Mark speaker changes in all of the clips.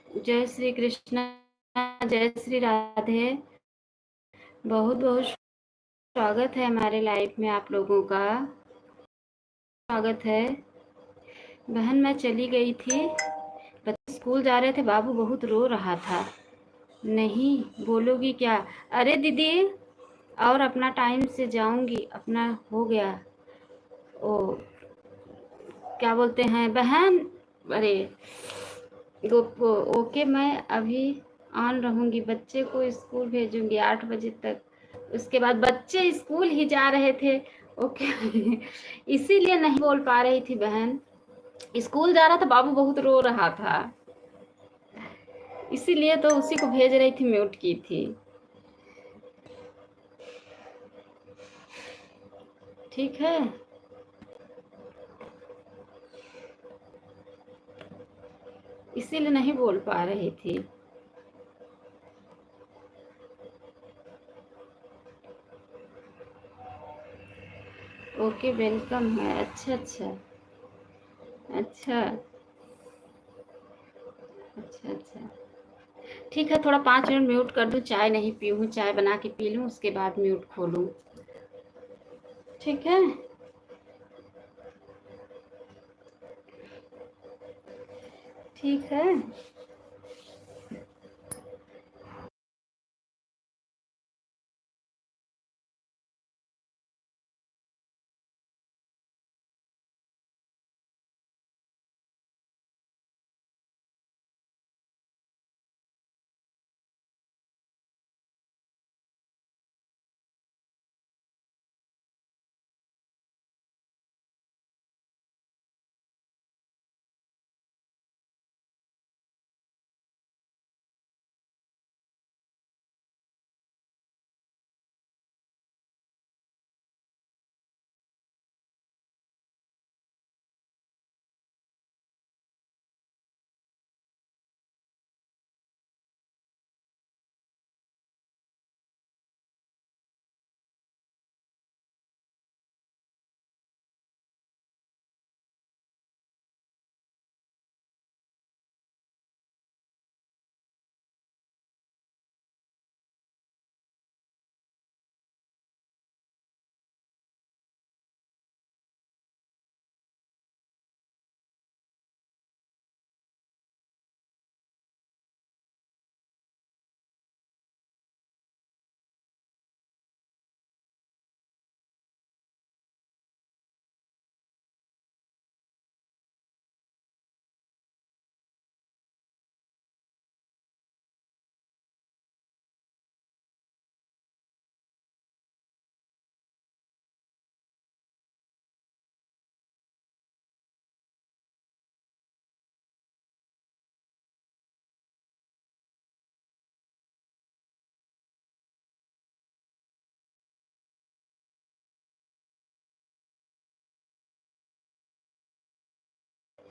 Speaker 1: जय श्री कृष्णा, जय श्री राधे। बहुत-बहुत स्वागत है हमारे लाइफ में आप लोगों का। स्वागत है। बहन मैं चली गई थी, बच्चे स्कूल जा रहे थे, बाबू बहुत रो रहा था। नहीं बोलोगी क्या? अरे दीदी, और अपना टाइम से जाऊंगी, अपना हो गया। ओ क्या बोलते हैं बहन? अरे ओके, मैं अभी ऑन रहूंगी, बच्चे को स्कूल भेजूंगी 8 बजे तक। उसके बाद बच्चे स्कूल ही जा रहे थे। ओके इसीलिए नहीं बोल पा रही थी बहन। स्कूल जा रहा था, बाबू बहुत रो रहा था, इसीलिए तो उसी को भेज रही थी, म्यूट की थी। ठीक है। इसीलिए नहीं बोल पा रही थी। ओके वेलकम है। अच्छा अच्छा। अच्छा अच्छा। अच्छा ठीक है, थोड़ा 5 मिनट म्यूट कर दूं, चाय नहीं पी हूँ, चाय बना के पी लूँ, उसके बाद म्यूट खोलूँ। ठीक है। ठीक है।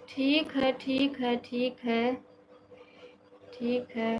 Speaker 1: ठीक है। ठीक है। ठीक है। ठीक है।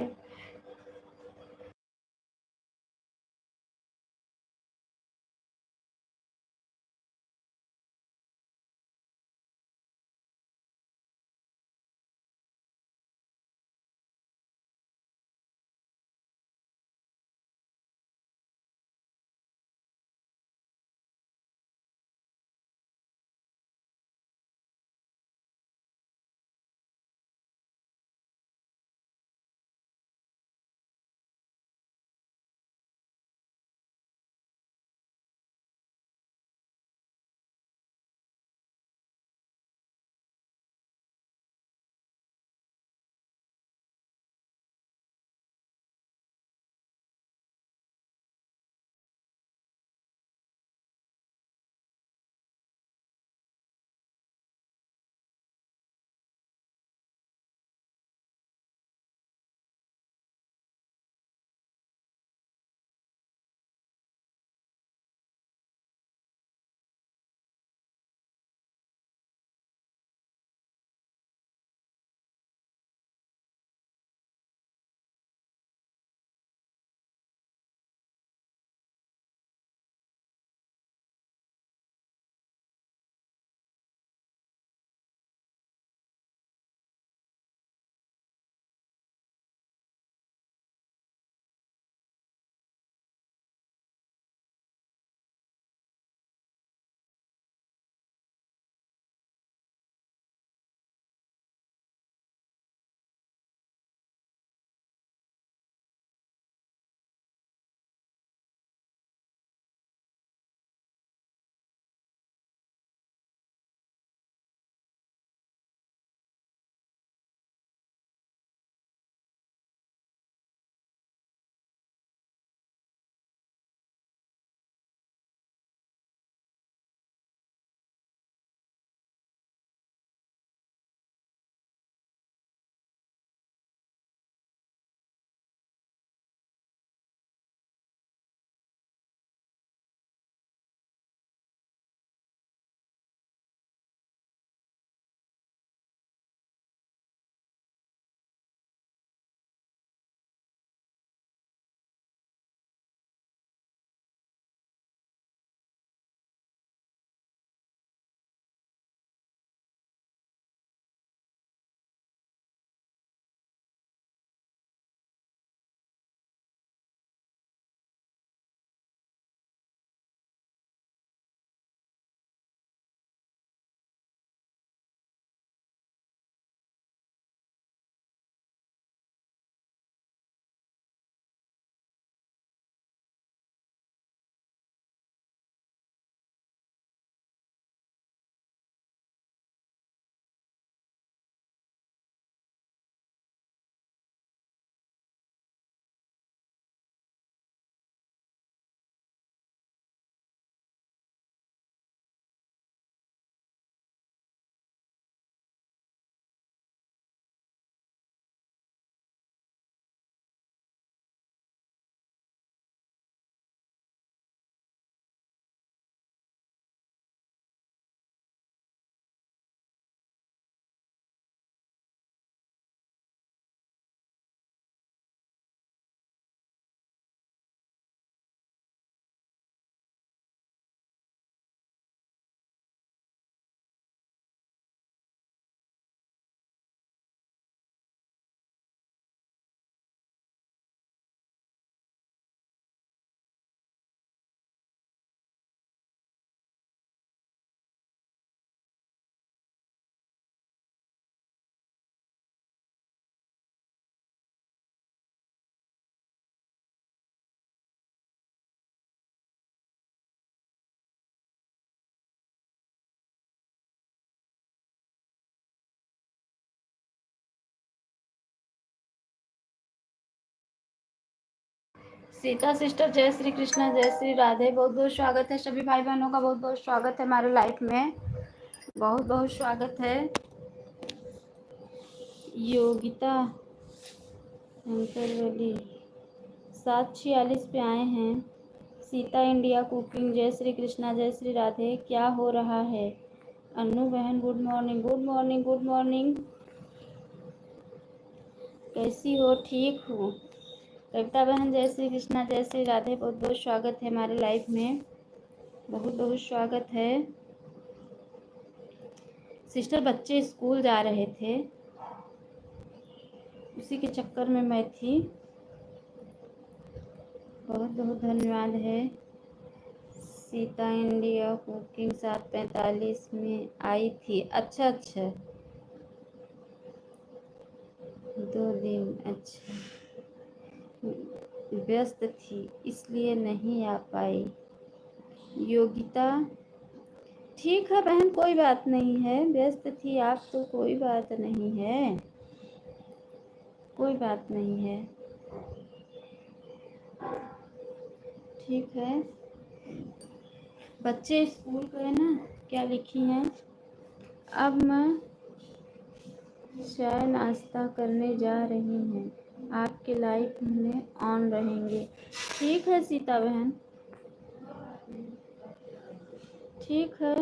Speaker 1: सीता सिस्टर, जय श्री कृष्णा, जय श्री राधे। बहुत बहुत स्वागत है सभी भाई बहनों का, बहुत बहुत स्वागत है हमारे लाइफ में, बहुत बहुत स्वागत है। योगिता अंकरवली 746 पे आए हैं। सीता इंडिया कुकिंग, जय श्री कृष्णा, जय श्री राधे। क्या हो रहा है? अन्नू बहन good morning, good morning, good morning. कैसी हो? ठीक हूँ। कविता बहन, जय श्री कृष्णा, जय श्री राधे। बहुत बहुत स्वागत है हमारे लाइफ में, बहुत बहुत स्वागत है। सिस्टर, बच्चे स्कूल जा रहे थे, उसी के चक्कर में मैं थी। बहुत बहुत धन्यवाद है। सीता इंडिया कुकिंग 7:45 में आई थी। अच्छा अच्छा, 2 दिन। अच्छा, व्यस्त थी इसलिए नहीं आ पाई। योगिता, ठीक है बहन, कोई बात नहीं है। व्यस्त थी आप तो कोई बात नहीं है, कोई बात नहीं है, ठीक है। बच्चे स्कूल गए ना। क्या लिखी हैं? अब मैं चाय नाश्ता करने जा रही हैं, आपके लाइफ में ऑन रहेंगे। ठीक है सीता बहन, ठीक है,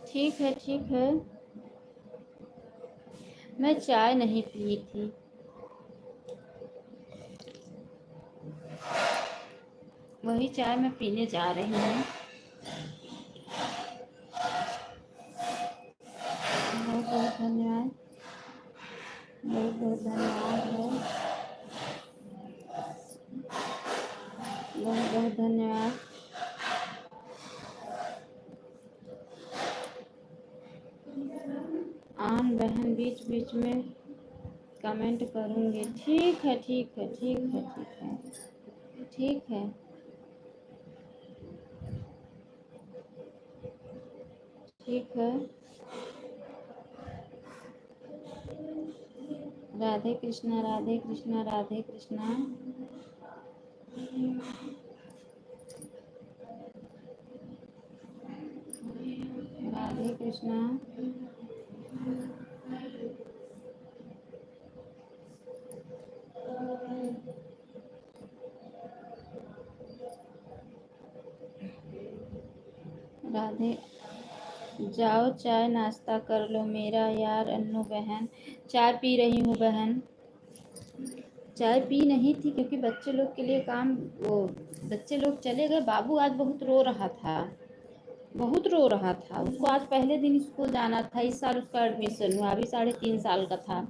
Speaker 1: ठीक है, ठीक है। मैं चाय नहीं पी थी, वही चाय मैं पीने जा रही हूँ। बहुत बहुत धन्यवाद, बहुत बहुत धन्यवाद है, बहुत बहुत धन्यवाद। आन बहन बीच बीच में कमेंट करूँगी। ठीक है, ठीक है, ठीक है, ठीक है, ठीक है, ठीक है। राधे कृष्णा, राधे कृष्णा, राधे कृष्णा। राधे कृष्णा। राधे, जाओ चाय नाश्ता कर लो मेरा यार। अन्नू बहन, चाय पी रही हूँ बहन। चाय पी नहीं थी क्योंकि बच्चे लोग के लिए काम, वो बच्चे लोग चले गए। बाबू आज बहुत रो रहा था, बहुत रो रहा था। उसको आज पहले दिन स्कूल जाना था। इस साल उसका एडमिशन हुआ, अभी 3.5 साल का था।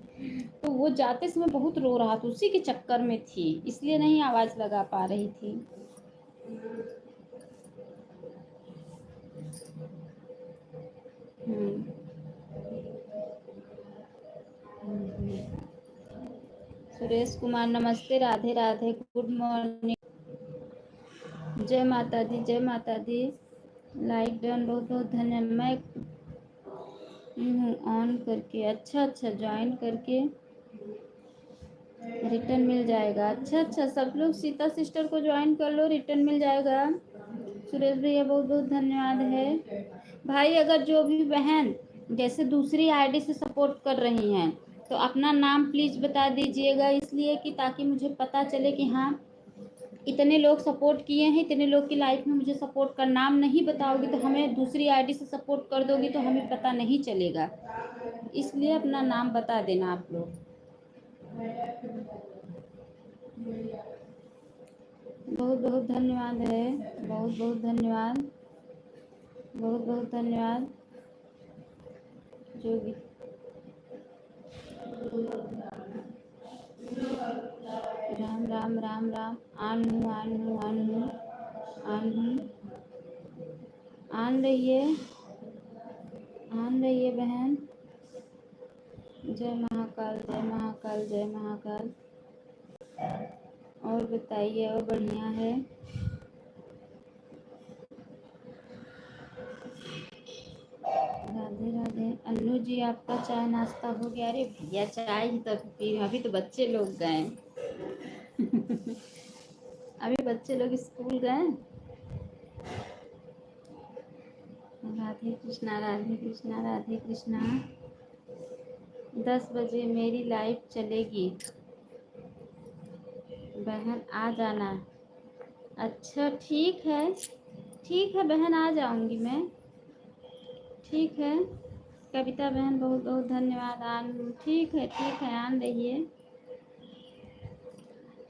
Speaker 1: तो वो जाते समय बहुत रो रहा था, उसी के चक्कर में थी, इसलिए नहीं आवाज़ लगा पा रही थी। सुरेश कुमार, नमस्ते, राधे राधे, गुड मॉर्निंग, जय माता दी, जय माता दी। लाइक डन, बहुत बहुत धन्यवाद। मैं हूँ ऑन करके। अच्छा अच्छा, ज्वाइन करके रिटर्न मिल जाएगा। अच्छा अच्छा, सब लोग सीता सिस्टर को ज्वाइन कर लो, रिटर्न मिल जाएगा। सुरेश भैया, बहुत बहुत धन्यवाद है। भाई, अगर जो भी बहन जैसे दूसरी आईडी से सपोर्ट कर रही हैं तो अपना नाम प्लीज़ बता दीजिएगा, इसलिए कि ताकि मुझे पता चले कि हाँ इतने लोग सपोर्ट किए हैं, इतने लोग की लाइफ में मुझे सपोर्ट कर। नाम नहीं बताओगी तो हमें दूसरी आईडी से सपोर्ट कर दोगी तो हमें पता नहीं चलेगा, इसलिए अपना नाम बता देना आप लोग। बहुत बहुत धन्यवाद है, बहुत बहुत धन्यवाद, बहुत बहुत धन्यवाद। जो भी राम राम राम राम। आन हूँ, आन हूँ, आन हूँ, आन हूँ। आन रहिए, आन रहिए बहन। जय महाकाल, जय महाकाल, जय महाकाल। और बताइए, और बढ़िया है। राधे राधे। अन्नू जी आपका चाय नाश्ता हो गया? अरे भैया चाय ही तो पी, अभी तो बच्चे लोग गए। अभी बच्चे लोग स्कूल गए। राधे कृष्णा, राधे कृष्णा, राधे कृष्णा। 10 बजे मेरी लाइव चलेगी, बहन आ जाना। अच्छा ठीक है, ठीक है बहन, आ जाऊंगी मैं। ठीक है कविता बहन, बहुत बहुत धन्यवाद। आन ठीक है, आन रहिए।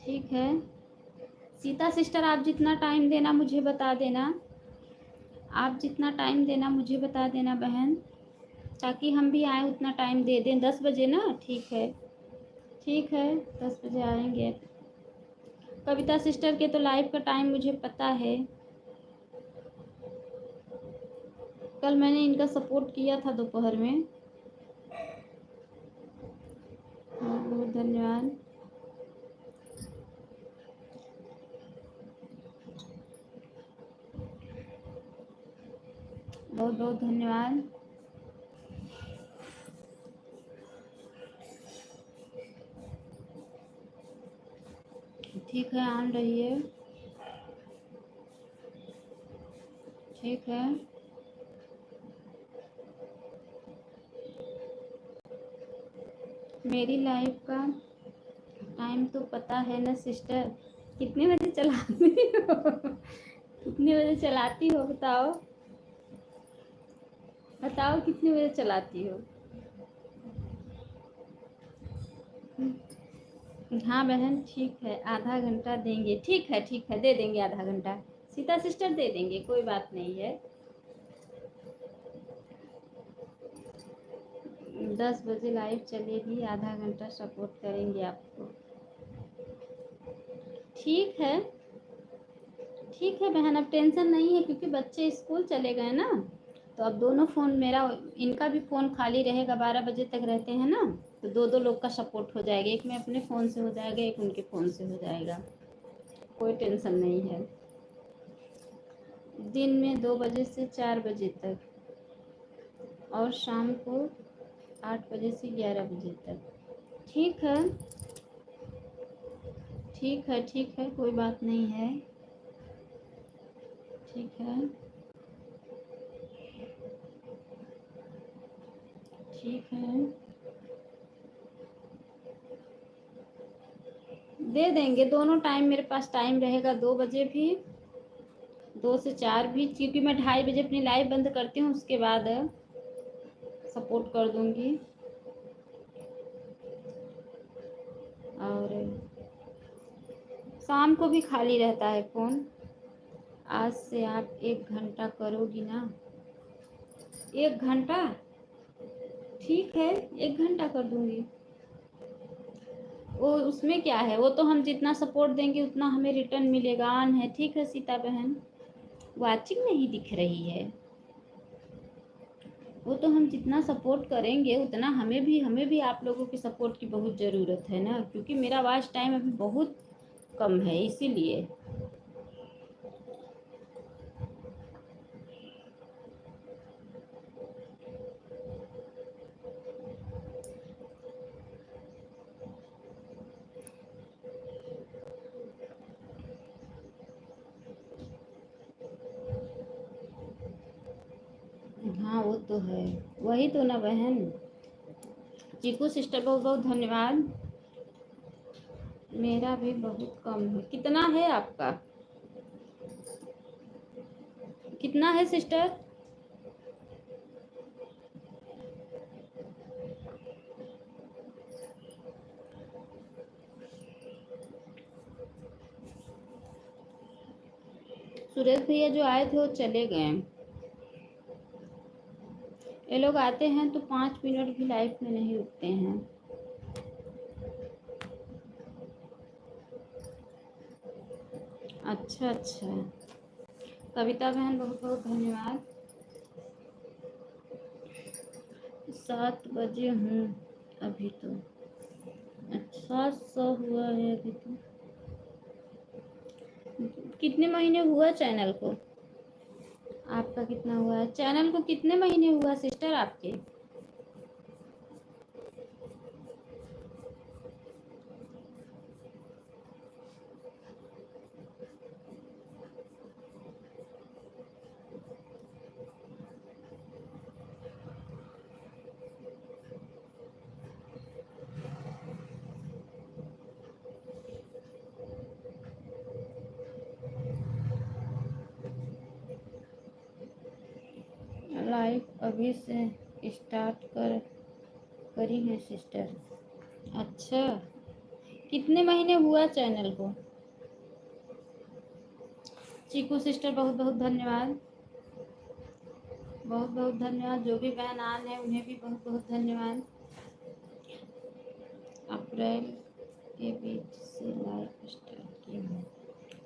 Speaker 1: ठीक है सीता सिस्टर, आप जितना टाइम देना मुझे बता देना। आप जितना टाइम देना मुझे बता देना बहन, ताकि हम भी आए उतना टाइम दे दें। 10 बजे ना? ठीक है, ठीक है 10 बजे आएंगे। कविता सिस्टर के तो लाइव का टाइम मुझे पता है। कल मैंने इनका सपोर्ट किया था दोपहर में। बहुत बहुत धन्यवाद। बहुत बहुत धन्यवाद। ठीक है, आन रहिए। ठीक है मेरी लाइफ का टाइम तो पता है ना सिस्टर? कितने बजे चलाती हो? कितने बजे चलाती हो बताओ? बताओ कितने बजे चलाती हो? हाँ बहन ठीक है, आधा घंटा देंगे। ठीक है दे देंगे आधा घंटा। सीता सिस्टर दे देंगे, कोई बात नहीं है। 10 बजे लाइव चलेगी, आधा घंटा सपोर्ट करेंगे आपको। ठीक है, ठीक है बहन, अब टेंशन नहीं है, क्योंकि बच्चे स्कूल चले गए ना, तो अब दोनों फ़ोन मेरा, इनका भी फ़ोन खाली रहेगा। 12 बजे तक रहते हैं ना, तो दो दो लोग का सपोर्ट हो जाएगा। एक में अपने फ़ोन से हो जाएगा, एक उनके फ़ोन से हो जाएगा। कोई टेंशन नहीं है। दिन में 2 बजे से 4 बजे तक, और शाम को 8 बजे से 11 बजे तक। ठीक है, ठीक है कोई बात नहीं है। ठीक है, ठीक है दे देंगे। दोनों टाइम मेरे पास टाइम रहेगा, 2 बजे भी, 2 से 4 भी, क्योंकि मैं 2:30 बजे अपनी लाइव बंद करती हूँ, उसके बाद सपोर्ट कर दूंगी। और शाम को भी खाली रहता है फ़ोन। आज से आप 1 घंटा करोगी ना? 1 घंटा? ठीक है 1 घंटा कर दूंगी। वो उसमें क्या है, वो तो हम जितना सपोर्ट देंगे उतना हमें रिटर्न मिलेगा। ऑन है। ठीक है सीता बहन, वाचिंग नहीं दिख रही है। वो तो हम जितना सपोर्ट करेंगे उतना हमें भी आप लोगों की सपोर्ट की बहुत ज़रूरत है ना, क्योंकि मेरा वॉच टाइम अभी बहुत कम है, इसीलिए। हाँ वो तो है, वही तो ना बहन। चीकू सिस्टर बहुत बहुत धन्यवाद। मेरा भी बहुत कम है। कितना है आपका? कितना है सिस्टर? सुरेश भैया जो आए थे वो चले गए। ये लोग आते हैं तो 5 मिनट भी लाइफ में नहीं रुकते हैं। अच्छा अच्छा, कविता बहन बहुत बहुत धन्यवाद। 7 बजे हूँ अभी तो। अच्छा 100 हुआ है अभी तो। कितने महीने हुआ चैनल को? आपका कितना हुआ है चैनल को? कितने महीने हुआ सिस्टर आपके? लाइफ अभी से स्टार्ट करी है सिस्टर। अच्छा, कितने महीने हुआ चैनल को? चीकू सिस्टर बहुत बहुत धन्यवाद, बहुत बहुत धन्यवाद। जो भी बहन आन है उन्हें भी बहुत बहुत धन्यवाद। अप्रैल के बीच से लाइव स्टार्ट किया है।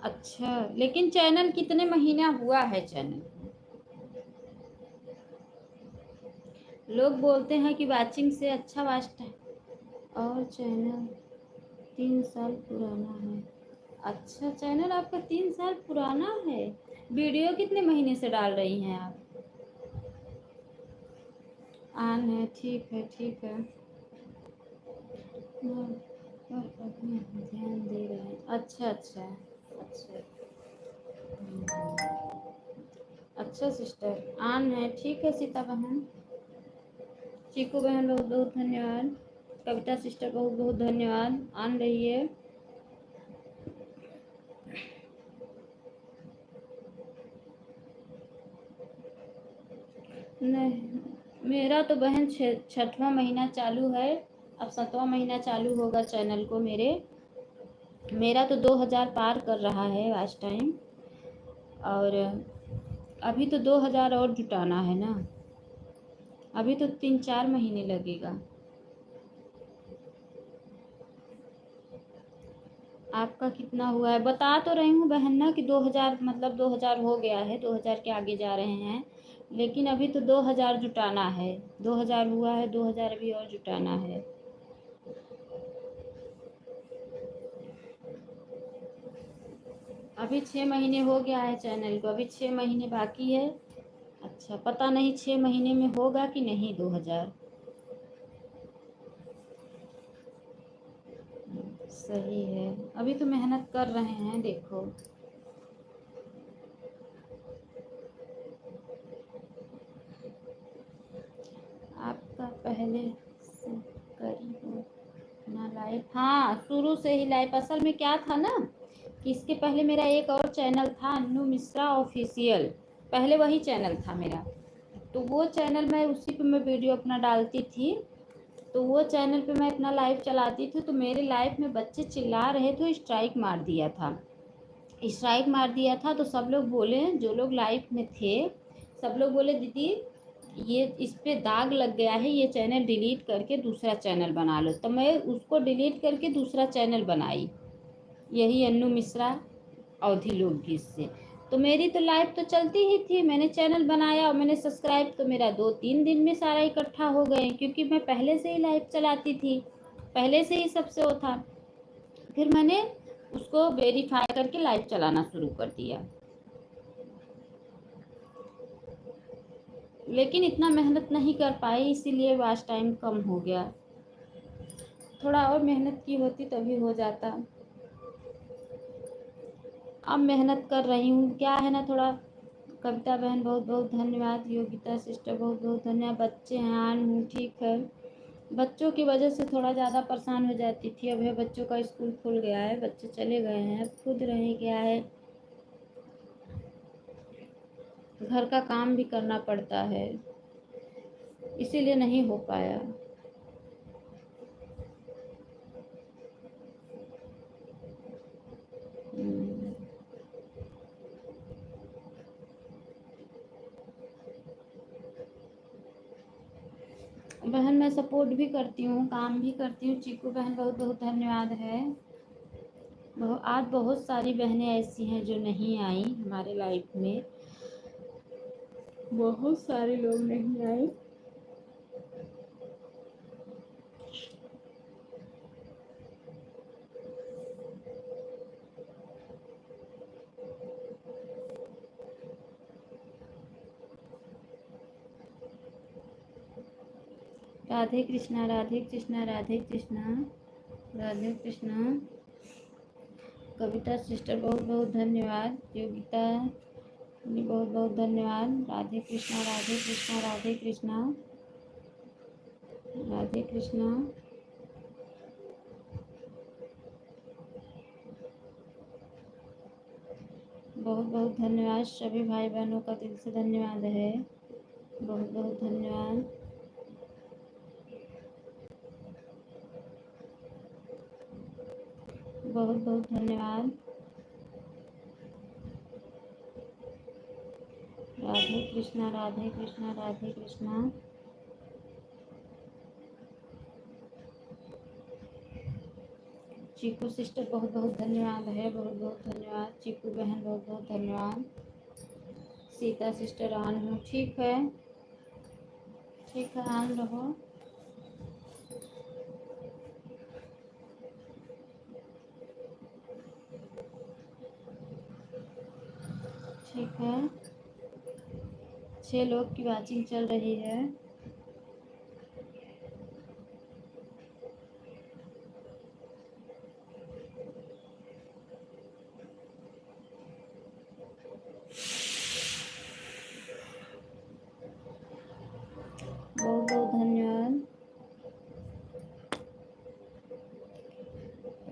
Speaker 1: अच्छा, लेकिन चैनल कितने महीना हुआ है चैनल? लोग बोलते हैं कि वाचिंग से अच्छा वाचता है, और चैनल 3 साल पुराना है। अच्छा, चैनल आपका 3 साल पुराना है। वीडियो कितने महीने से डाल रही हैं आप? आन है, ठीक है ठीक है। अपने ध्यान दे रहे हैं। अच्छा अच्छा अच्छा। अच्छा सिस्टर, आन है, ठीक है। सीता बहन, चीकू बहन बहुत बहुत धन्यवाद। कविता सिस्टर बहुत बहुत धन्यवाद। आन रही है। नहीं, मेरा तो बहन 6वां महीना चालू है। अब 7वां महीना चालू होगा चैनल को मेरे। मेरा तो 2000 पार कर रहा है आज टाइम, और अभी तो 2000 और जुटाना है ना। अभी तो 3-4 महीने लगेगा। आपका कितना हुआ है? बता तो रही हूँ बहन ना कि 2000, मतलब 2000 हो गया है, 2000 के आगे जा रहे हैं, लेकिन अभी तो 2000 जुटाना है। 2000 हुआ है, 2000 अभी और जुटाना है। अभी 6 महीने हो गया है चैनल को, अभी 6 महीने बाकी है। अच्छा, पता नहीं 6 महीने में होगा कि नहीं 2000। सही है, अभी तो मेहनत कर रहे हैं। देखो, आपका पहले से करी हो ना लाइव? हाँ, शुरू से ही लाइव। असल में क्या था ना कि इसके पहले मेरा एक और चैनल था, अन्नू मिश्रा ऑफिशियल। पहले वही चैनल था मेरा। तो वो चैनल में, उसी पे मैं वीडियो अपना डालती थी। तो वो चैनल पे मैं अपना लाइव चलाती थी, तो मेरे लाइव में बच्चे चिल्ला रहे थे, स्ट्राइक मार दिया था। स्ट्राइक मार दिया था, तो सब लोग बोले, जो लोग लाइव में थे, सब लोग बोले दीदी ये इस पे दाग लग गया है, ये चैनल डिलीट करके दूसरा चैनल बना लो। तो मैं उसको डिलीट करके दूसरा चैनल बनाई, यही अन्नू मिश्रा अवधि लोकगीत से। तो मेरी तो लाइव तो चलती ही थी, मैंने चैनल बनाया और मैंने सब्सक्राइब तो मेरा 2-3 दिन में सारा इकट्ठा हो गए, क्योंकि मैं पहले से ही लाइव चलाती थी, पहले से ही सबसे वो था। फिर मैंने उसको वेरीफाई करके लाइव चलाना शुरू कर दिया, लेकिन इतना मेहनत नहीं कर पाई, इसीलिए वॉच टाइम कम हो गया। थोड़ा और मेहनत की होती तभी हो जाता। अब मेहनत कर रही हूँ, क्या है ना, थोड़ा। कविता बहन बहुत बहुत धन्यवाद। योगिता सिस्टर बहुत बहुत धन्यवाद। बच्चे हैं, आन हूँ, ठीक है। बच्चों की वजह से थोड़ा ज़्यादा परेशान हो जाती थी। अब है बच्चों का स्कूल खुल गया है, बच्चे चले गए हैं, अब खुद रह गया है, घर का काम भी करना पड़ता है, इसीलिए नहीं हो पाया। बहन मैं सपोर्ट भी करती हूँ, काम भी करती हूँ। चीकू बहन बहुत बहुत धन्यवाद है। आज बहुत सारी बहनें ऐसी हैं जो नहीं आई हमारे लाइफ में, बहुत सारे लोग नहीं आए। राधे कृष्णा, राधे कृष्णा, राधे कृष्णा, राधे कृष्णा। कविता सिस्टर बहुत बहुत धन्यवाद। योगिता बहुत बहुत धन्यवाद। राधे कृष्णा, राधे कृष्णा, राधे कृष्णा, राधे कृष्णा। बहुत बहुत धन्यवाद। सभी भाई बहनों का दिल से धन्यवाद है। बहुत बहुत धन्यवाद। बहुत बहुत धन्यवाद। राधे कृष्णा, राधे कृष्णा, राधे कृष्णा। चीकू सिस्टर बहुत बहुत धन्यवाद है, बहुत बहुत धन्यवाद। चीकू बहन बहुत बहुत धन्यवाद। सीता सिस्टर ऑन हूँ, ठीक है, ठीक है, ऑन रहो। ठीक है, 6 लोग की वाचिंग चल रही है। बहुत बहुत धन्यवाद।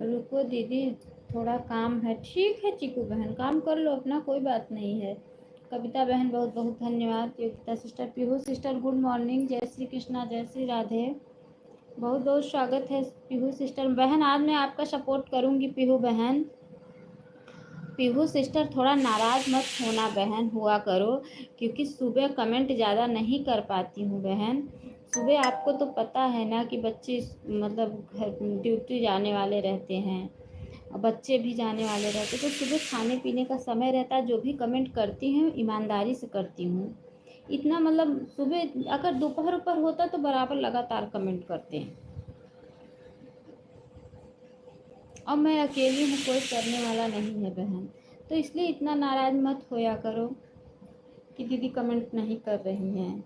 Speaker 1: रुको दीदी, थोड़ा काम है। ठीक है चीकू बहन, काम कर लो अपना, कोई बात नहीं है। कविता बहन बहुत बहुत धन्यवाद। Yogita sister, Pihu sister good morning, जय श्री कृष्णा, जय श्री राधे। बहुत बहुत स्वागत है पीहू सिस्टर बहन। आज मैं आपका सपोर्ट करूंगी पीहू बहन। पीहू सिस्टर थोड़ा नाराज़ मत होना बहन, हुआ करो, क्योंकि सुबह कमेंट ज़्यादा नहीं कर पाती हूँ बहन। सुबह आपको तो पता है ना कि बच्चे मतलब घर ड्यूटी जाने वाले रहते हैं और बच्चे भी जाने वाले रहते, तो सुबह खाने पीने का समय रहता है। जो भी कमेंट करती हूँ ईमानदारी से करती हूँ। इतना मतलब सुबह अगर दोपहर ऊपर होता तो बराबर लगातार कमेंट करते हैं। अब मैं अकेली हूँ, कोई करने वाला नहीं है बहन, तो इसलिए इतना नाराज़ मत होया करो कि दीदी कमेंट नहीं कर रही हैं।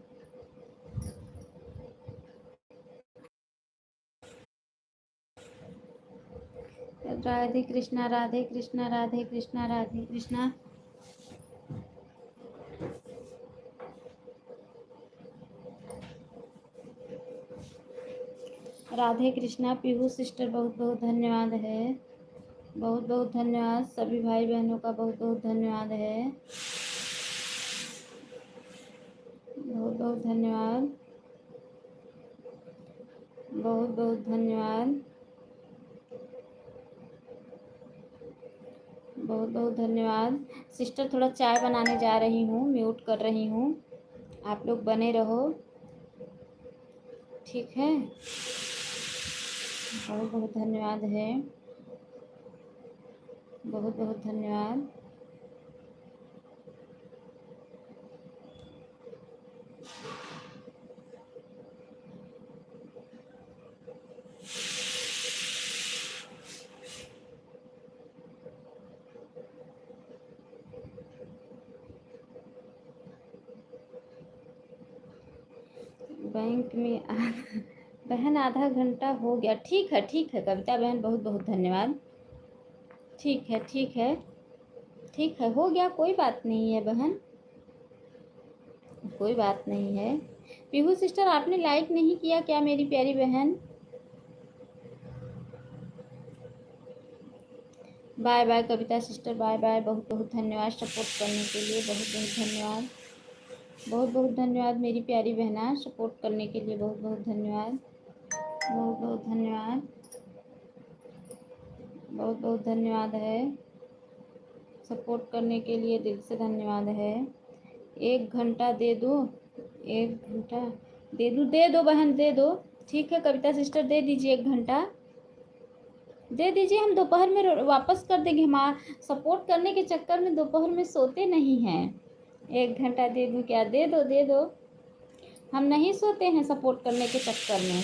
Speaker 1: राधे कृष्णा, राधे कृष्णा, राधे कृष्णा, राधे कृष्णा। राधे कृष्णा। पीहू सिस्टर बहुत बहुत धन्यवाद है, बहुत बहुत धन्यवाद। सभी भाई बहनों का बहुत बहुत धन्यवाद है, बहुत बहुत धन्यवाद, बहुत बहुत धन्यवाद, बहुत बहुत धन्यवाद। सिस्टर थोड़ा चाय बनाने जा रही हूँ, म्यूट कर रही हूँ, आप लोग बने रहो, ठीक है। बहुत बहुत धन्यवाद है, बहुत बहुत धन्यवाद। बैंक में बहन आधा घंटा हो गया। ठीक है, ठीक है कविता बहन, बहुत बहुत धन्यवाद। ठीक है, ठीक है, ठीक है, हो गया, कोई बात नहीं है बहन, कोई बात नहीं है। पीहू सिस्टर आपने लाइक नहीं किया क्या मेरी प्यारी बहन? बाय बाय कविता सिस्टर, बाय बाय। बहुत बहुत धन्यवाद सपोर्ट करने के लिए, बहुत बहुत धन्यवाद, बहुत बहुत धन्यवाद मेरी प्यारी बहना, सपोर्ट करने के लिए बहुत बहुत धन्यवाद, बहुत बहुत धन्यवाद, बहुत बहुत धन्यवाद है। सपोर्ट करने के लिए दिल से धन्यवाद है। 1 घंटा दे दो, 1 घंटा दे दूँ? दे दो बहन, दे दो। ठीक है कविता सिस्टर, दे दीजिए 1 घंटा, दे दीजिए। हम दोपहर में वापस कर देंगे, हम सपोर्ट करने के चक्कर में दोपहर में सोते नहीं हैं। 1 घंटा दे दूँ क्या? दे दो, दे दो। हम नहीं सोते हैं सपोर्ट करने के चक्कर में,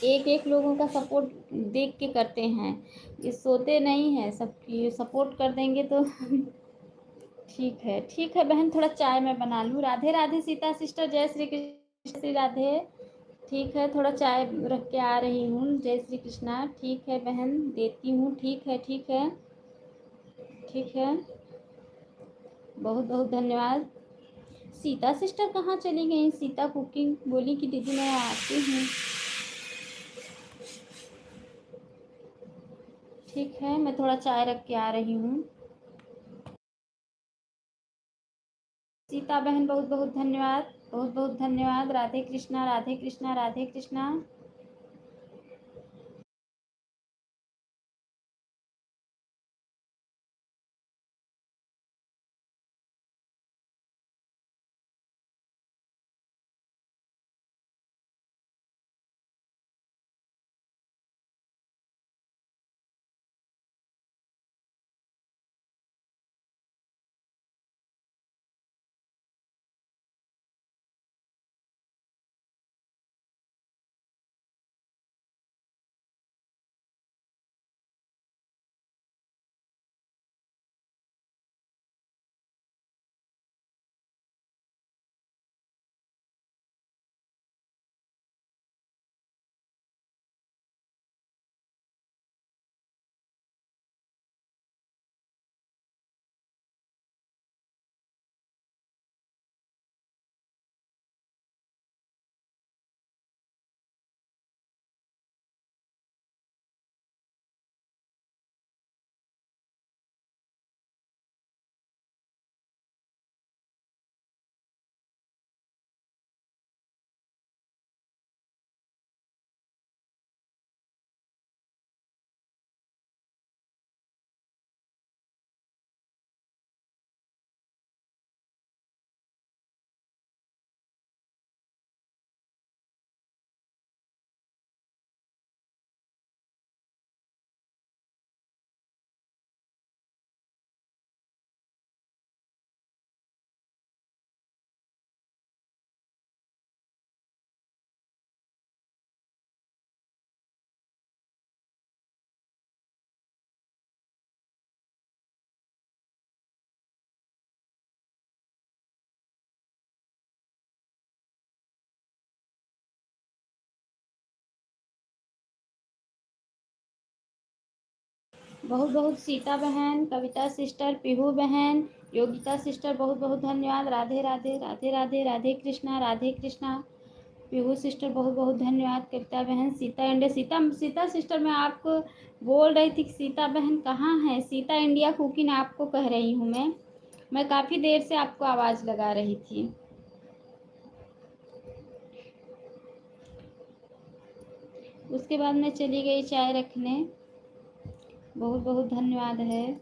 Speaker 1: एक एक लोगों का सपोर्ट देख के करते हैं, ये सोते नहीं हैं। सबकी सपोर्ट कर देंगे तो ठीक है, ठीक है बहन, थोड़ा चाय मैं बना लूँ। राधे राधे सीता सिस्टर, जय श्री कृष्ण, श्री राधे। ठीक है, थोड़ा चाय रख के आ रही हूँ, जय श्री कृष्णा। ठीक है बहन, देती हूँ, ठीक है, ठीक है, ठीक है, बहुत बहुत धन्यवाद। सीता सिस्टर कहाँ चली गई? सीता कुकिंग बोली कि दीदी मैं आती हूँ। ठीक है, मैं थोड़ा चाय रख के आ रही हूँ। सीता बहन बहुत बहुत धन्यवाद, बहुत बहुत धन्यवाद। राधे कृष्णा, राधे कृष्णा, राधे कृष्णा। बहुत बहुत सीता बहन, कविता सिस्टर, पीहू बहन, योगिता सिस्टर बहुत बहुत धन्यवाद। राधे राधे, राधे राधे, राधे कृष्णा, राधे कृष्णा। पीहू सिस्टर बहुत बहुत धन्यवाद। कविता बहन, सीता इंडिया, सीता सिस्टर, मैं आपको बोल रही थी कि सीता बहन कहाँ है। सीता इंडिया कुकिंग आपको कह रही हूँ मैं काफ़ी देर से आपको आवाज़ लगा रही थी। उसके बाद मैं चली गई चाय रखने। बहुत बहुत धन्यवाद है,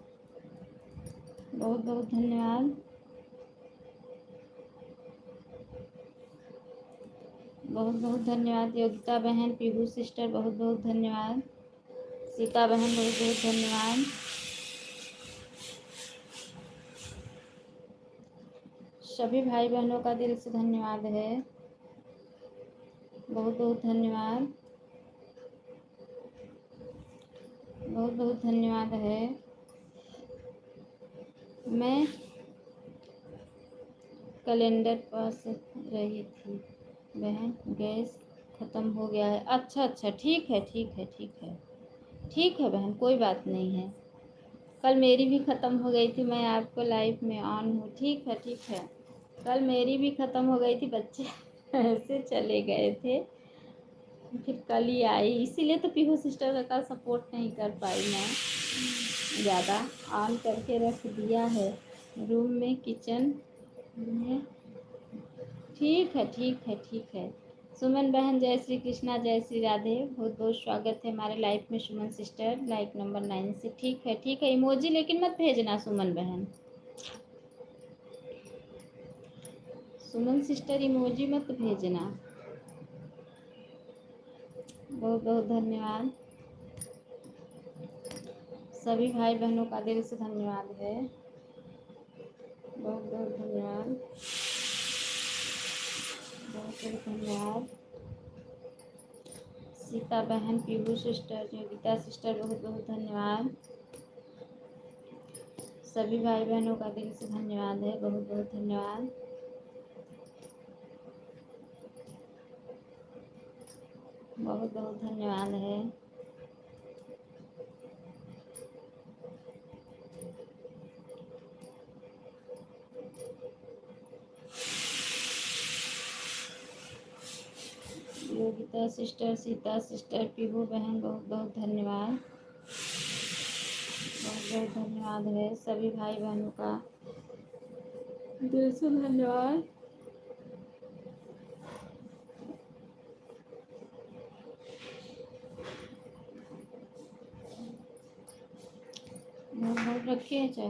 Speaker 1: बहुत बहुत धन्यवाद, बहुत बहुत धन्यवाद। योगिता बहन, पीहू सिस्टर बहुत बहुत धन्यवाद। सीता बहन बहुत बहुत धन्यवाद। सभी भाई बहनों का दिल से धन्यवाद है, बहुत बहुत धन्यवाद, बहुत बहुत धन्यवाद है। मैं कैलेंडर पास रही थी बहन, गैस ख़त्म हो गया है। अच्छा अच्छा, ठीक है ठीक है ठीक है ठीक है बहन, कोई बात नहीं है। कल मेरी भी ख़त्म हो गई थी, मैं आपको लाइव में ऑन हूँ। ठीक है ठीक है, कल मेरी भी ख़त्म हो गई थी, बच्चे ऐसे चले गए थे, फिर कल ही आई, इसीलिए तो पीहू सिस्टर का सपोर्ट नहीं कर पाई मैं ज़्यादा। ऑन करके रख दिया है रूम में, किचन में। ठीक है ठीक है ठीक है। सुमन बहन, जय श्री कृष्णा, जय श्री राधे, बहुत बहुत स्वागत है हमारे लाइफ में सुमन सिस्टर, लाइक नंबर 9 से। ठीक है ठीक है, इमोजी लेकिन मत भेजना सुमन बहन, सुमन सिस्टर इमोजी मत भेजना। बहुत बहुत धन्यवाद, सभी भाई बहनों का दिल से धन्यवाद है, बहुत बहुत धन्यवाद, बहुत बहुत धन्यवाद। सीता बहन, पीहू सिस्टर, योगिता सिस्टर बहुत बहुत धन्यवाद। सभी भाई बहनों का दिल से धन्यवाद है, बहुत बहुत धन्यवाद, बहुत बहुत धन्यवाद है। योगिता सिस्टर, सीता सिस्टर, पीहू बहन बहुत बहुत धन्यवाद, बहुत बहुत धन्यवाद है। सभी भाई बहनों का दिल से धन्यवाद। बहुत रखी है चाय,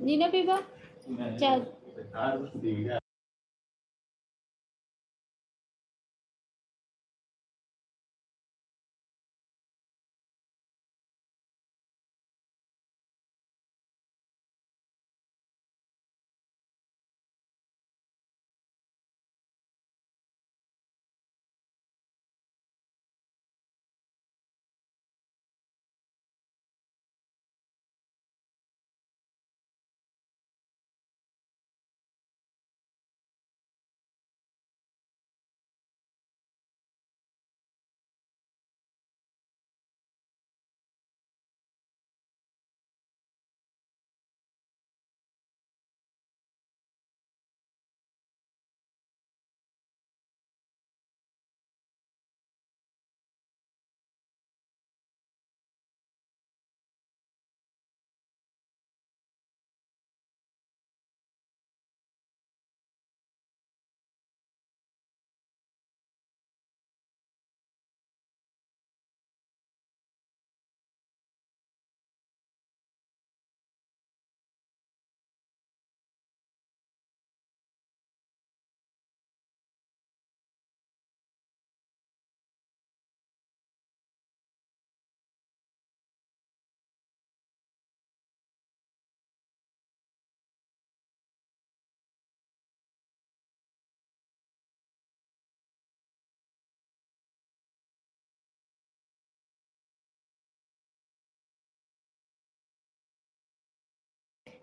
Speaker 1: नीना पीबा चाय।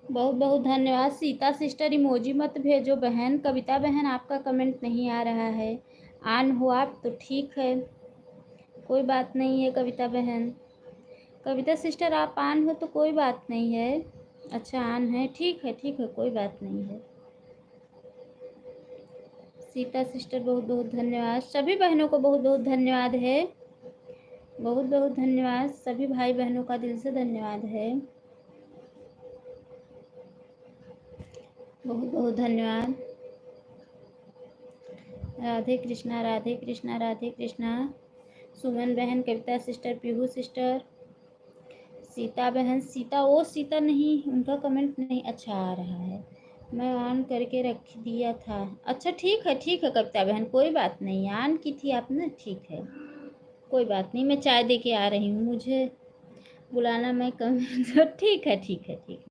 Speaker 1: बहुत बहुत धन्यवाद। सीता सिस्टर इमोजी मत भेजो बहन। कविता बहन आपका कमेंट नहीं आ रहा है। ऑन हो आप तो ठीक है, कोई बात नहीं है कविता बहन। कविता सिस्टर आप ऑन हो तो कोई बात नहीं है। अच्छा ऑन है, ठीक है ठीक है, कोई बात नहीं है। सीता सिस्टर बहुत बहुत धन्यवाद। सभी बहनों को बहुत बहुत धन्यवाद है। बहुत बहुत धन्यवाद, सभी भाई बहनों का दिल से धन्यवाद है। बहुत बहुत धन्यवाद। राधे कृष्णा राधे कृष्णा राधे कृष्णा। सुमन बहन, कविता सिस्टर, पीहू सिस्टर, सीता बहन, सीता वो सीता नहीं, उनका कमेंट नहीं अच्छा आ रहा है। मैं ऑन करके रख दिया था। अच्छा ठीक है कविता बहन, कोई बात नहीं, ऑन की थी आपने, ठीक है कोई बात नहीं। मैं चाय दे के आ रही हूँ, मुझे बुलाना मैं कम तो ठीक है ठीक है ठीक है।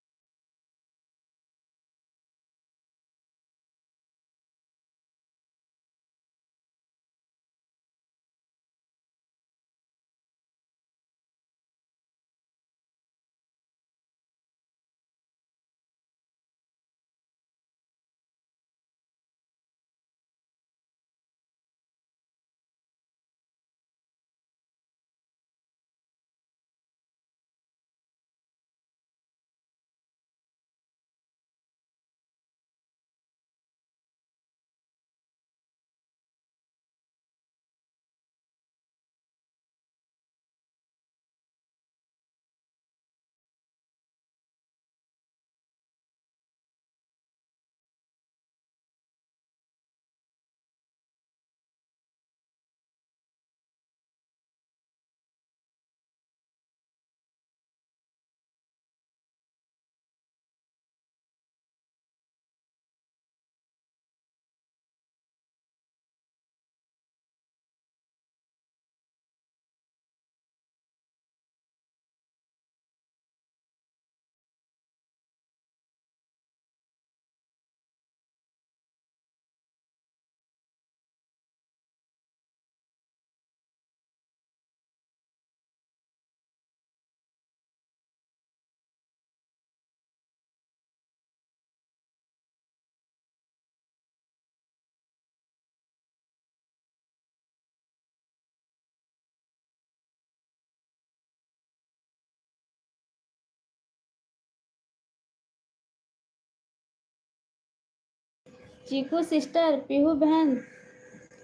Speaker 1: चीकू सिस्टर, पीहू बहन,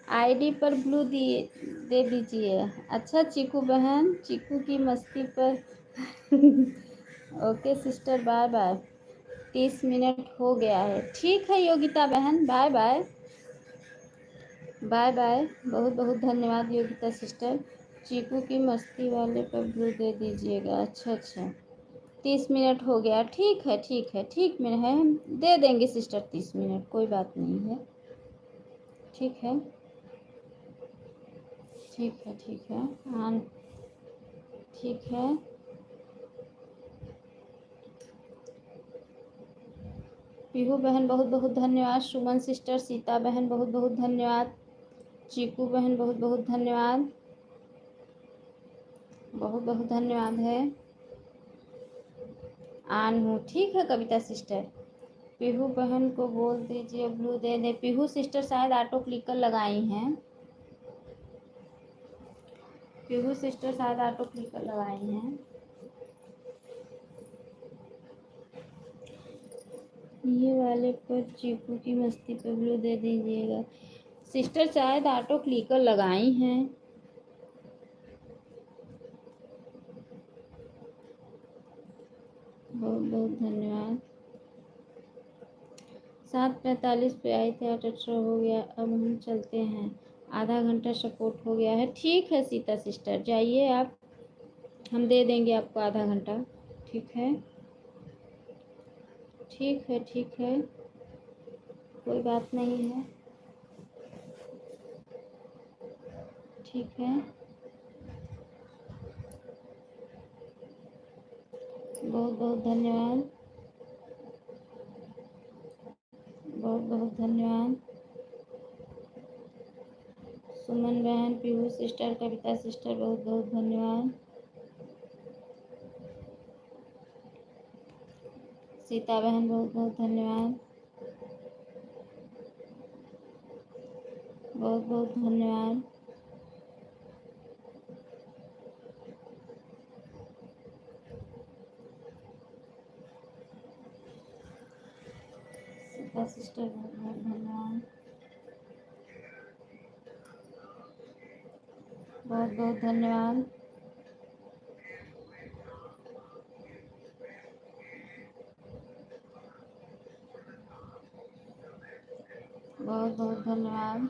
Speaker 1: आईडी पर ब्लू दिए दे दीजिए। अच्छा चीकू बहन, चीकू की मस्ती पर okay sister, bye bye. 30 minute हो गया है। ठीक है योगिता बहन, बाय बाय, बाय बाय। बहुत बहुत धन्यवाद योगिता सिस्टर। चीकू की मस्ती वाले पर ब्लू दे दीजिएगा। अच्छा अच्छा, 30 मिनट हो गया। ठीक है ठीक है, ठीक में है, हम दे देंगे सिस्टर 30 मिनट, कोई बात नहीं है। ठीक है ठीक है ठीक है। हाँ ठीक है। पीहू बहन बहुत बहुत धन्यवाद। सुमन सिस्टर, सीता बहन बहुत बहुत धन्यवाद। चीकू बहन बहुत बहुत धन्यवाद, बहुत बहुत धन्यवाद है। आन हूँ, ठीक है कविता सिस्टर। पीहू बहन को बोल दीजिए ब्लू दे दे। पीहू सिस्टर शायद ऑटो क्लिकर लगाई हैं। पीहू सिस्टर शायद ऑटो क्लिकर लगाई हैं। ये वाले पर चीकू की मस्ती पे ब्लू दे दीजिएगा। सिस्टर शायद ऑटो क्लिकर लगाई हैं। बहुत बहुत धन्यवाद। 7:45 पे आए थे, 8:18 हो गया। अब हम चलते हैं, आधा घंटा सपोर्ट हो गया है। ठीक है सीता सिस्टर, जाइए आप, हम दे देंगे आपको आधा घंटा। ठीक है ठीक है ठीक है, कोई बात नहीं है। ठीक है, बहुत बहुत धन्यवाद, बहुत बहुत धन्यवाद। सुमन बहन, पीहू सिस्टर, कविता सिस्टर बहुत बहुत धन्यवाद। सीता बहन बहुत बहुत धन्यवाद, बहुत बहुत धन्यवाद। सीता सिस्टर बहुत बहुत धन्यवाद, बहुत बहुत धन्यवाद। बहुत बहुत धन्यवाद।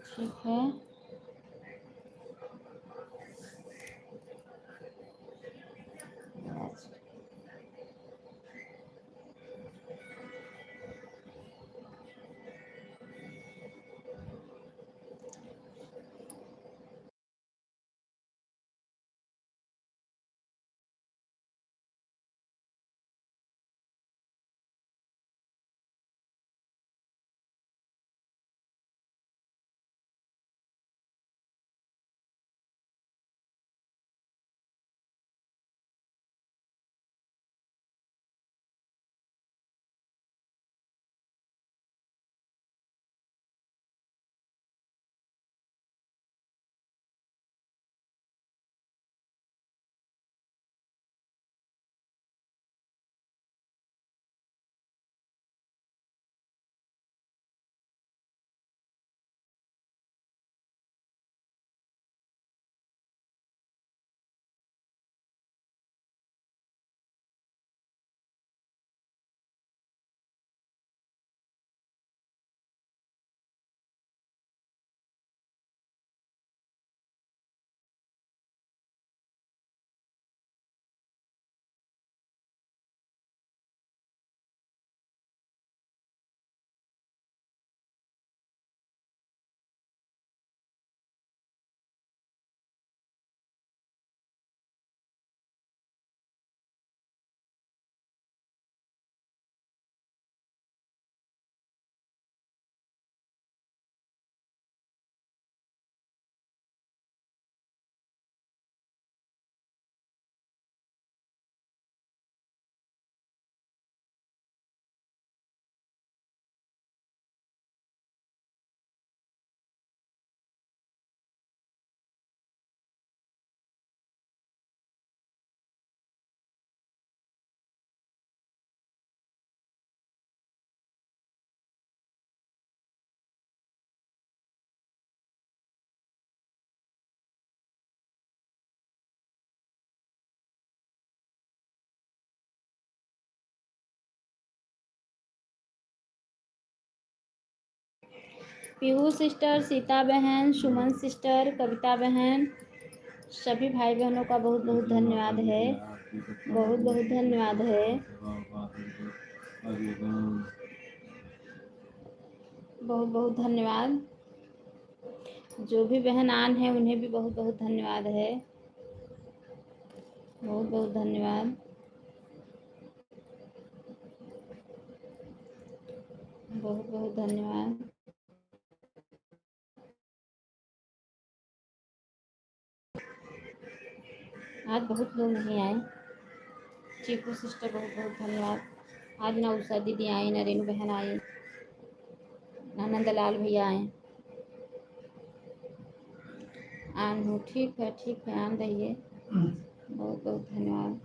Speaker 1: ठीक है। पीहू सिस्टर, सीता बहन, सुमन सिस्टर, कविता बहन, सभी भाई बहनों का बहुत बहुत धन्यवाद है, बहुत बहुत धन्यवाद है, बहुत बहुत धन्यवाद। जो भी बहन आन है उन्हें भी बहुत बहुत धन्यवाद है, बहुत बहुत धन्यवाद, बहुत बहुत धन्यवाद। आज बहुत लोग नहीं आए। चीकू सिस्टर बहुत बहुत धन्यवाद। आज ना उषा दीदी आई, ना रेनू बहन आई, ना नंदलाल भैया आए। आन हूँ, ठीक है, आन रहिए। बहुत बहुत धन्यवाद।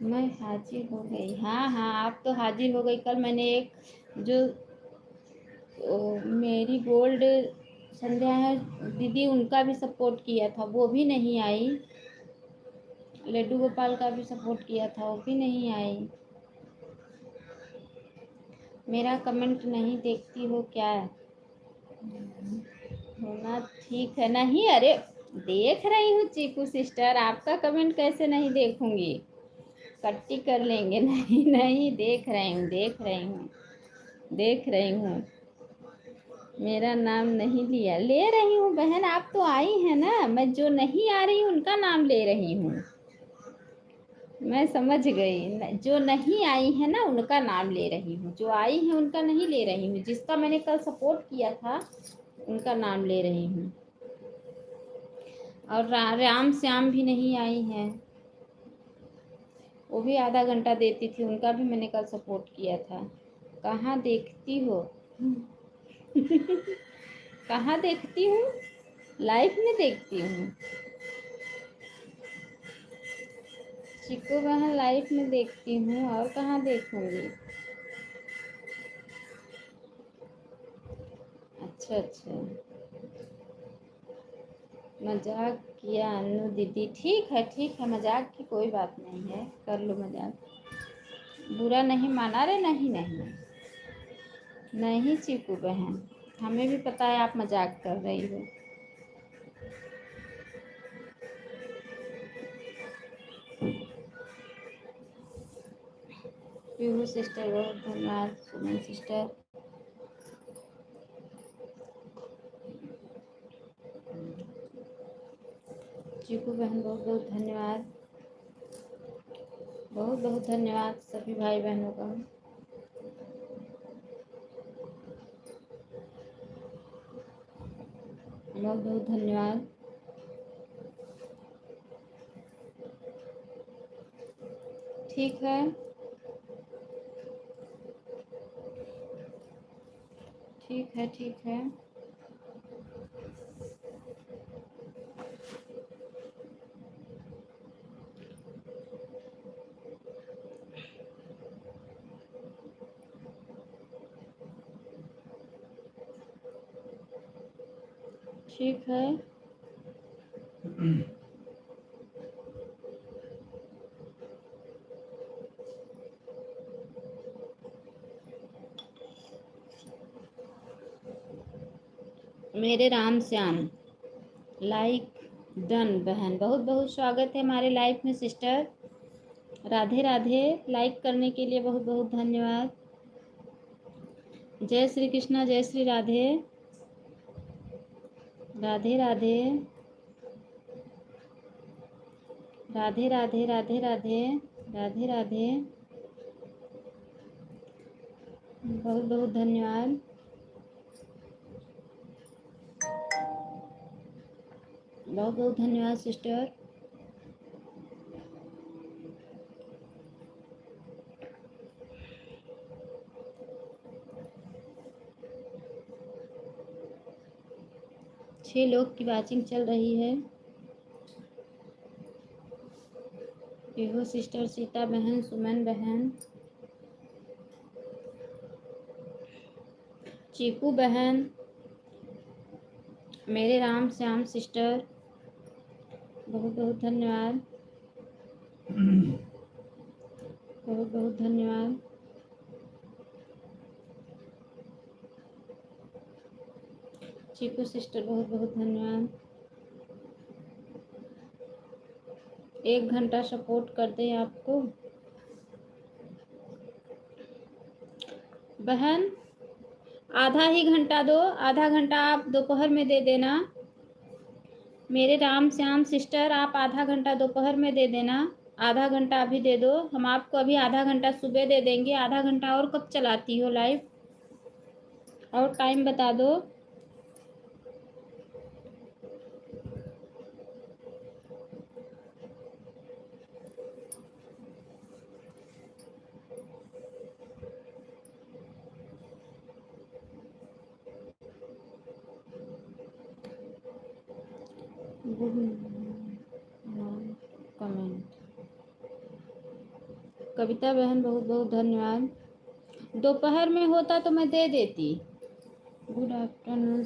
Speaker 1: मैं हाजिर हो गई। हाँ हाँ, आप तो हाजिर हो गई। कल मैंने एक जो मेरी गोल्ड संध्या है दीदी, उनका भी सपोर्ट किया था, वो भी नहीं आई। लड्डू गोपाल का भी सपोर्ट किया था, वो भी नहीं आई। मेरा कमेंट नहीं देखती हो क्या? होना ठीक है। नहीं, अरे देख रही हूँ चीकू सिस्टर, आपका कमेंट कैसे नहीं देखूंगी? कट्टी कर लेंगे। नहीं नहीं, देख रही हूँ, देख रही हूँ, देख रही हूँ। मेरा नाम नहीं लिया, ले रही हूँ बहन। आप तो आई है ना, मैं जो नहीं आ रही हूँ उनका नाम ले रही हूँ। मैं समझ गई, जो नहीं आई है ना उनका नाम ले रही हूँ, जो आई है उनका नहीं ले रही हूँ। जिसका मैंने कल सपोर्ट किया था उनका नाम ले रही हूँ। और राम श्याम भी नहीं आई हैं, वो भी आधा घंटा देती थी, उनका भी मैंने कल सपोर्ट किया था। कहाँ देखती हो? कहाँ देखती हूँ? लाइफ में देखती हूँ। चिक्कू बहन लाइफ में देखती हूँ, और कहाँ देखूंगी? अच्छा अच्छा, मजाक किया अनु दीदी। ठीक है, मजाक की कोई बात नहीं है, कर लो मजाक, बुरा नहीं माना रे। नहीं नहीं नहीं चीकू बहन, हमें भी पता है आप मजाक कर रही हो। पीहू सिस्टर बहुत धन्यवाद, सुमन सिस्टर, चीकू बहन बहुत बहुत धन्यवाद, बहुत बहुत धन्यवाद सभी भाई बहनों का। बहुत बहुत धन्यवाद। ठीक है, ठीक है, ठीक है, ठीक है। मेरे राम श्याम, लाइक डन बहन, बहुत बहुत स्वागत है हमारे लाइफ में सिस्टर। राधे राधे, लाइक करने के लिए बहुत बहुत धन्यवाद। जय श्री कृष्णा, जय श्री राधे, राधे राधे, राधे राधे, राधे राधे, राधे राधे, बहुत बहुत धन्यवाद। बहुत बहुत धन्यवाद सिस्टर। छह लोग की वाचिंग चल रही है। पीहू सिस्टर, सीता बहन, सुमन बहन, चीकू बहन, मेरे राम श्याम सिस्टर, बहुत बहुत धन्यवाद, बहुत बहुत धन्यवाद। चीकू सिस्टर बहुत बहुत धन्यवाद। 1 घंटा सपोर्ट कर दें आपको। बहन आधा ही घंटा दो, आधा घंटा आप दोपहर में दे देना। मेरे राम श्याम सिस्टर आप आधा घंटा दोपहर में दे देना, आधा घंटा अभी दे दो। हम आपको अभी आधा घंटा सुबह दे देंगे। आधा घंटा और कब चलाती हो लाइव, और टाइम बता दो। कमेंट कविता बहन बहुत बहुत धन्यवाद। दोपहर में होता तो मैं दे देती। Good afternoon.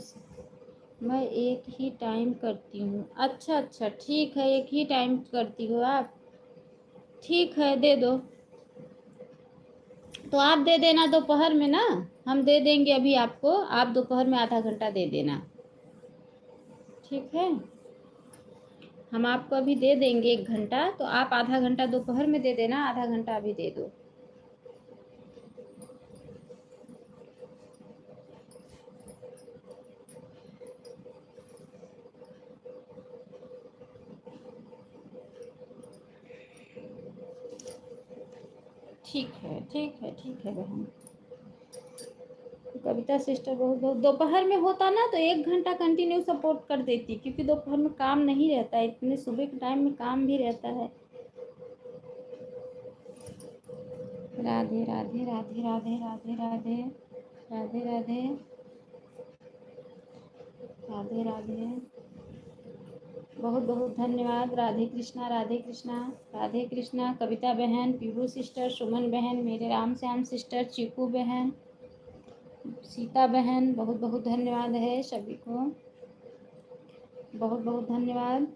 Speaker 1: मैं एक ही टाइम करती हूँ। अच्छा अच्छा ठीक है, एक ही टाइम करती हो आप, ठीक है दे दो। तो आप दे देना दोपहर में ना, हम दे देंगे अभी आपको। आप दोपहर में आधा घंटा दे देना, ठीक है। हम आपको अभी दे देंगे 1 घंटा, तो आप आधा घंटा दोपहर में दे देना, आधा घंटा अभी दे दो। ठीक है ठीक है ठीक है बहन। कविता सिस्टर बहुत बहुत, दोपहर में होता ना तो 1 घंटा कंटिन्यू सपोर्ट कर देती, क्योंकि दोपहर में काम नहीं रहता है, इतने सुबह के टाइम में काम भी रहता है। राधे राधे राधे राधे राधे राधे राधे राधे राधे राधे। बहुत बहुत धन्यवाद। राधे कृष्णा राधे कृष्णा राधे कृष्णा। कविता बहन, पीहू सिस्टर, सुमन बहन, मेरे राम श्याम सिस्टर, चीकू बहन, सीता बहन, बहुत बहुत धन्यवाद है सभी को, बहुत बहुत धन्यवाद।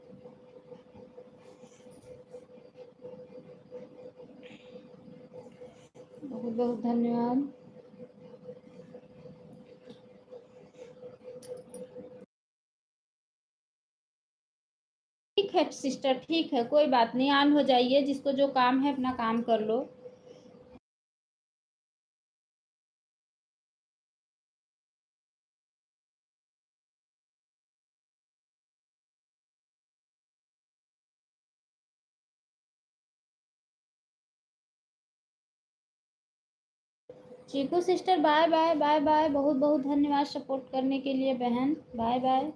Speaker 1: बहुत बहुत धन्यवाद। ठीक है सिस्टर, ठीक है, कोई बात नहीं, ऑन हो जाइए, जिसको जो काम है अपना काम कर लो। Chiku sister bye bye bye bye, बहुत बहुत धन्यवाद सपोर्ट करने के लिए बहन, बाय बाय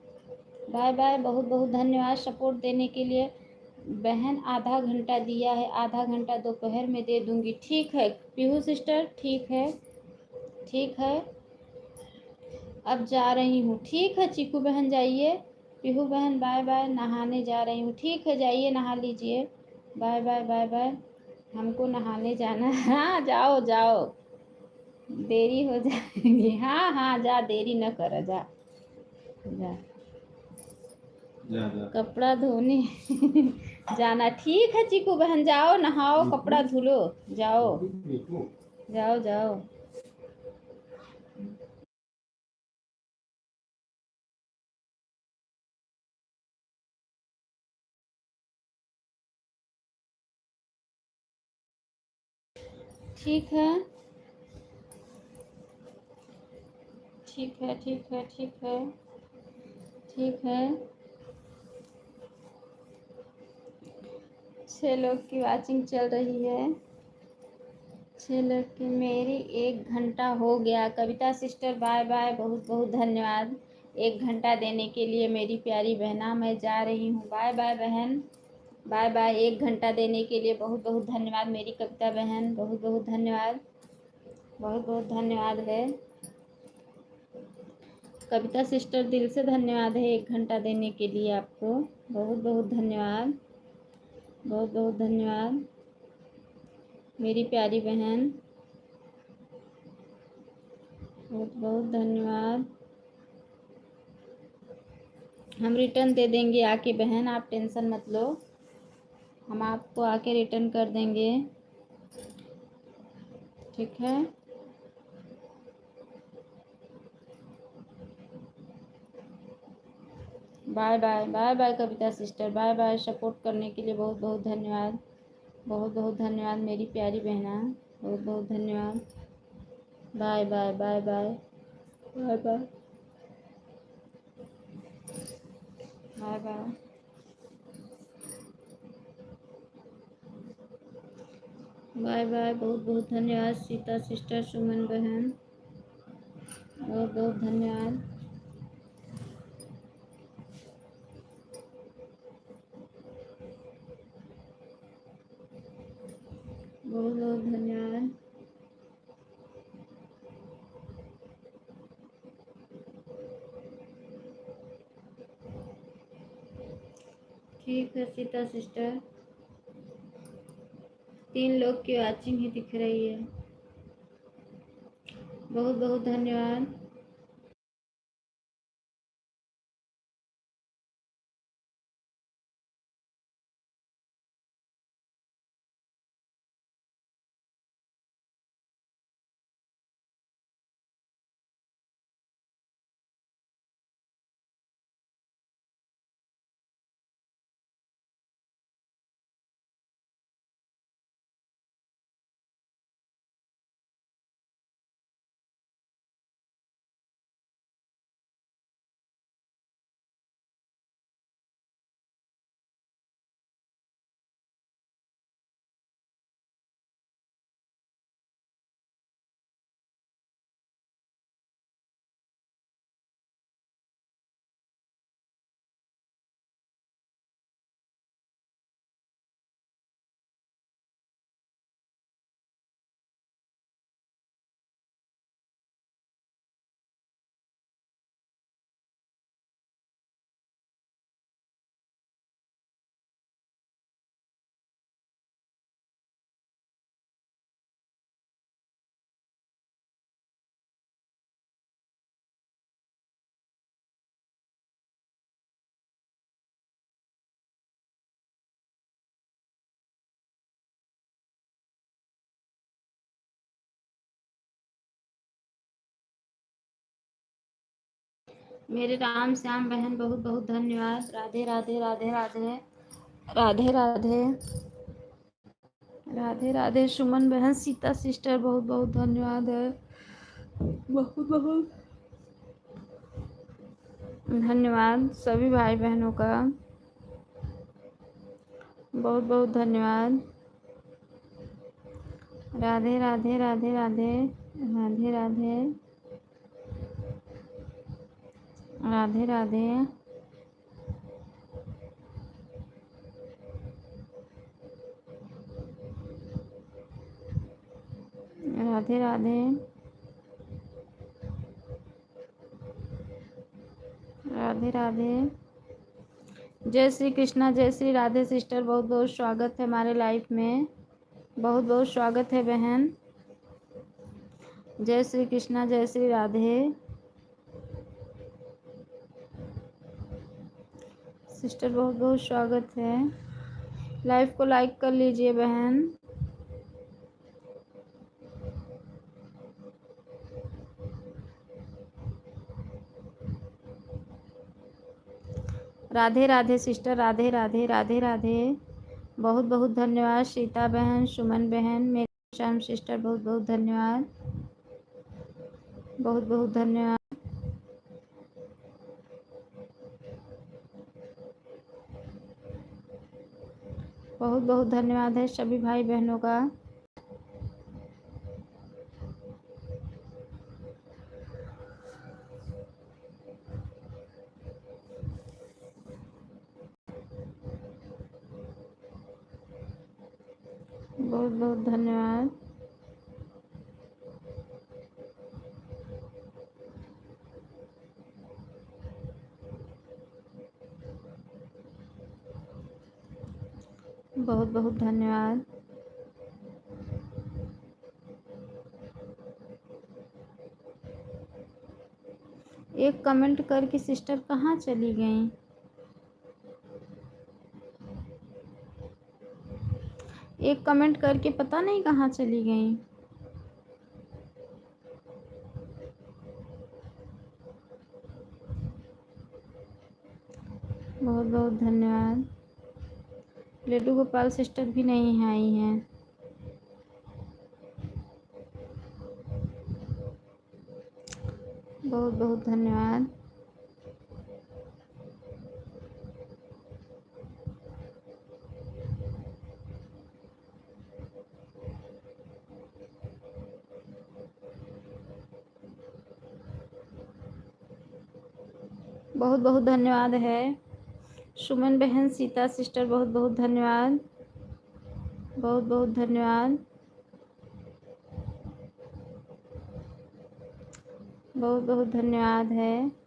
Speaker 1: बाय बाय, बहुत बहुत धन्यवाद सपोर्ट देने के लिए बहन। आधा घंटा दिया है, आधा घंटा दोपहर में दे दूंगी, ठीक है पीहू सिस्टर, ठीक है ठीक है। अब जा रही हूँ, ठीक है चीकू बहन जाइए। पीहू बहन बाय बाय, नहाने जा रही हूँ, ठीक है जाइए नहा लीजिए, बाय बाय बाय बाय। हमको नहाने जाना है, हाँ जाओ जाओ, देरी हो जाएगी, हाँ हाँ जा, देरी न कर, जा जा, कपड़ा धोने जाना, ठीक है चीकू बहन जाओ नहाओ, कपड़ा धुलो, जाओ जाओ जाओ। ठीक है ठीक है ठीक है ठीक है ठीक है। 6 लोग की वाचिंग चल रही है, 6 लोग की। मेरी 1 घंटा हो गया। कविता सिस्टर बाय बाय, बहुत बहुत धन्यवाद 1 घंटा देने के लिए मेरी प्यारी बहना। मैं जा रही हूँ, बाय बाय बहन, बाय बाय। 1 घंटा देने के लिए बहुत बहुत धन्यवाद मेरी कविता बहन, बहुत बहुत धन्यवाद, बहुत बहुत धन्यवाद है। कविता सिस्टर दिल से धन्यवाद है 1 घंटा देने के लिए आपको, बहुत बहुत धन्यवाद, बहुत बहुत धन्यवाद मेरी प्यारी बहन, बहुत बहुत धन्यवाद। हम रिटर्न दे देंगे आके बहन, आप टेंशन मत लो, हम आपको आके रिटर्न कर देंगे, ठीक है। बाय बाय, बाय बाय कविता सिस्टर, बाय बाय। सपोर्ट करने के लिए बहुत बहुत धन्यवाद, बहुत बहुत धन्यवाद मेरी प्यारी बहना, बहुत बहुत धन्यवाद। Bye bye bye bye bye bye bye bye bye bye. बहुत बहुत धन्यवाद सीता सिस्टर, सुमन बहन, बहुत बहुत धन्यवाद। बहुत बहुत धन्यवाद। ठीक है सीता सिस्टर, 3 लोग की वॉचिंग ही दिख रही है। बहुत बहुत धन्यवाद। मेरे राम श्याम बहन, बहुत बहुत धन्यवाद। राधे राधे राधे राधे राधे राधे राधे राधे। सुमन बहन, सीता सिस्टर, बहुत बहुत धन्यवाद है, बहुत बहुत धन्यवाद सभी भाई बहनों का, बहुत बहुत धन्यवाद। राधे राधे राधे राधे राधे राधे राधे राधे राधे राधे राधे राधे। जय श्री कृष्णा, जय श्री राधे सिस्टर, बहुत बहुत स्वागत है हमारे लाइफ में, बहुत बहुत स्वागत है बहन। जय श्री कृष्णा, जय श्री राधे सिस्टर, बहुत बहुत स्वागत है। लाइव को लाइक कर लीजिए बहन। राधे राधे सिस्टर, राधे राधे राधे राधे। बहुत बहुत धन्यवाद सीता बहन, सुमन बहन, मेरे श्याम सिस्टर, बहुत बहुत धन्यवाद, बहुत बहुत धन्यवाद। बहुत बहुत धन्यवाद है सभी भाई बहनों का। बहुत बहुत धन्यवाद। बहुत बहुत धन्यवाद। एक कमेंट करके सिस्टर कहाँ चली गई? एक कमेंट करके पता नहीं कहाँ चली गई। बहुत बहुत धन्यवाद। लड्डू गोपाल सिस्टर भी नहीं आई हैं। बहुत बहुत धन्यवाद। बहुत बहुत धन्यवाद है। सुमन बहन, सीता सिस्टर, बहुत बहुत धन्यवाद। बहुत बहुत धन्यवाद। बहुत बहुत धन्यवाद है।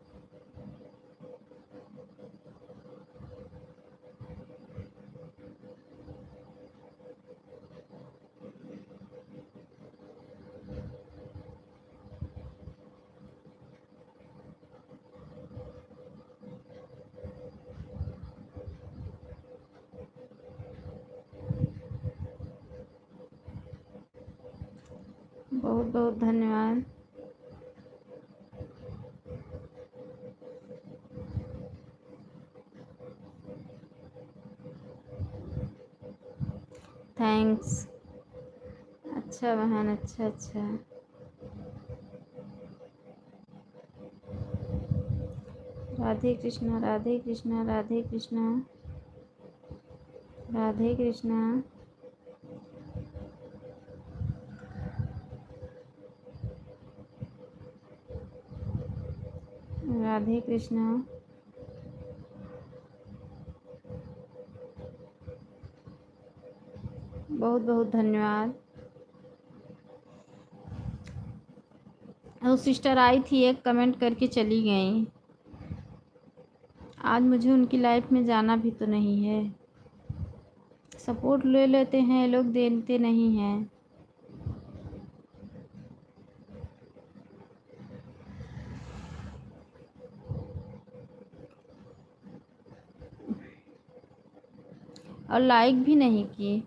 Speaker 1: बहुत बहुत धन्यवाद। थैंक्स। अच्छा बहन, अच्छा अच्छा। राधे कृष्णा, राधे कृष्णा, राधे कृष्णा, राधे कृष्णा। राधे कृष्णा। बहुत बहुत धन्यवाद। वो सिस्टर आई थी, एक कमेंट करके चली गई। आज मुझे उनकी लाइफ में जाना भी तो नहीं है। सपोर्ट ले लेते हैं लोग, देते नहीं हैं। और लाइक भी नहीं की।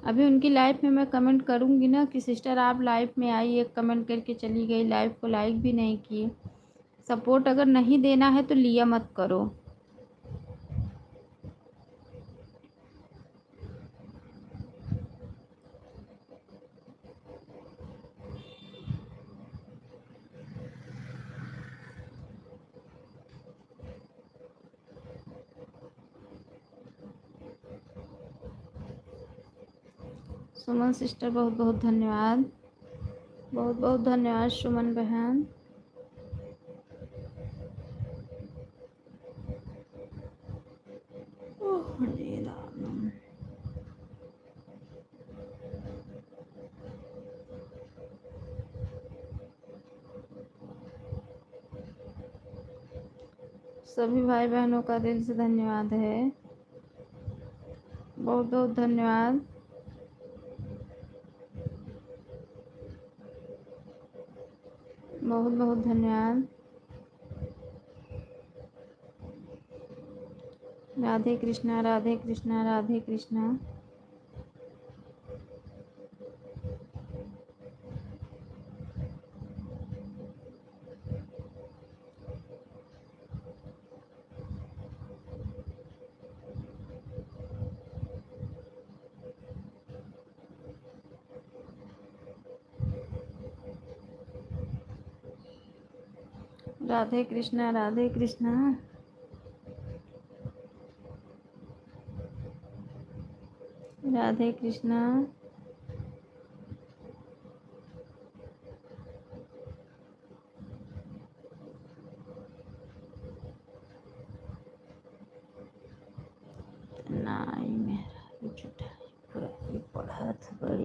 Speaker 1: अभी उनकी लाइफ में मैं कमेंट करूँगी ना कि सिस्टर आप लाइफ में आई, एक कमेंट करके चली गई, लाइफ को लाइक भी नहीं की। सपोर्ट अगर नहीं देना है तो लिया मत करो। सुमन सिस्टर, बहुत बहुत धन्यवाद। बहुत बहुत धन्यवाद सुमन बहन। सभी भाई बहनों का दिल से धन्यवाद है। बहुत बहुत धन्यवाद। बहुत बहुत धन्यवाद। राधे कृष्णा, राधे कृष्णा, राधे कृष्णा। राधे कृष्णा, राधे कृष्णा। राधे कृष्णा। नाई मेरा झूठा पूरा पढ़ा था।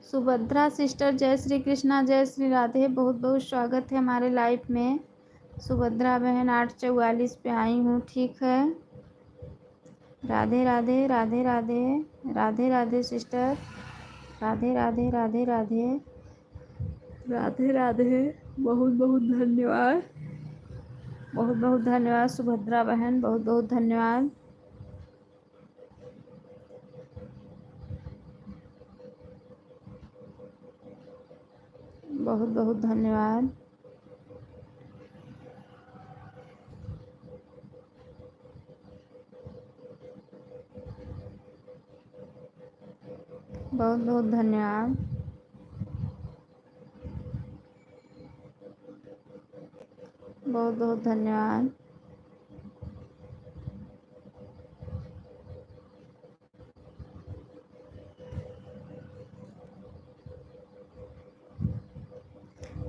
Speaker 1: सुभद्रा सिस्टर, जय श्री कृष्णा, जय श्री राधे। बहुत बहुत स्वागत है हमारे लाइव में। सुभद्रा बहन 8:44 पे आई हूँ, ठीक है। राधे राधे राधे राधे राधे राधे सिस्टर, राधे राधे राधे राधे राधे राधे। बहुत बहुत धन्यवाद, बहुत बहुत धन्यवाद सुभद्रा बहन, बहुत बहुत धन्यवाद। बहुत बहुत धन्यवाद। बहुत बहुत धन्यवाद। बहुत बहुत धन्यवाद।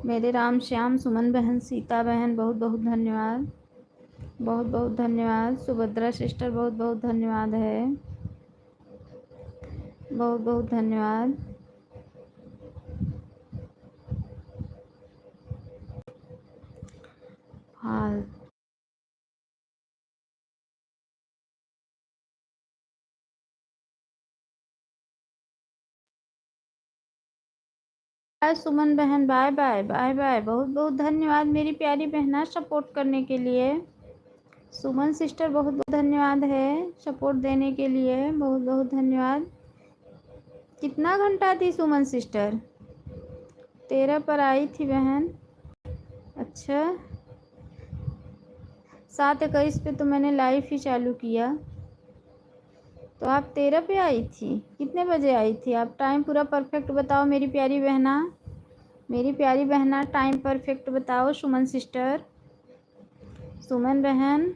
Speaker 1: मेरे राम श्याम, सुमन बहन, सीता बहन, बहुत बहुत धन्यवाद, बहुत बहुत धन्यवाद। सुभद्रा सिस्टर, बहुत बहुत धन्यवाद है, बहुत बहुत धन्यवाद। हाँ, बाय सुमन बहन, बाय बाय बाय बाय। बहुत बहुत धन्यवाद मेरी प्यारी बहना सपोर्ट करने के लिए। सुमन सिस्टर, बहुत बहुत धन्यवाद है सपोर्ट देने के लिए, बहुत बहुत धन्यवाद। कितना घंटा थी सुमन सिस्टर? 13 पर आई थी बहन। अच्छा, 7:21 पे तो मैंने लाइव ही चालू किया, तो आप 13 पे आई थी। कितने बजे आई थी आप? टाइम पूरा परफेक्ट बताओ मेरी प्यारी बहना, मेरी प्यारी बहना टाइम परफेक्ट बताओ। सुमन सिस्टर, सुमन बहन,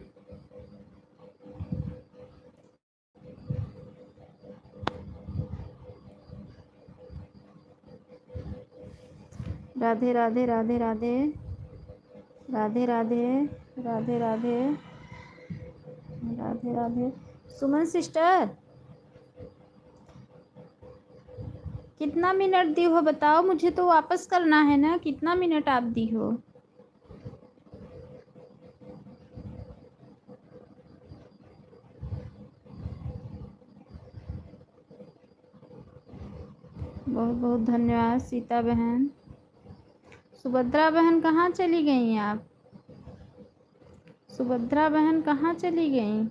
Speaker 1: राधे राधे राधे राधे राधे राधे राधे राधे राधे राधे। सुमन सिस्टर, कितना मिनट दी हो बताओ, मुझे तो वापस करना है ना। कितना मिनट आप दी हो? बहुत बहुत धन्यवाद सीता बहन। सुभद्रा बहन कहाँ चली गई आप? सुभद्रा बहन कहाँ चली गई?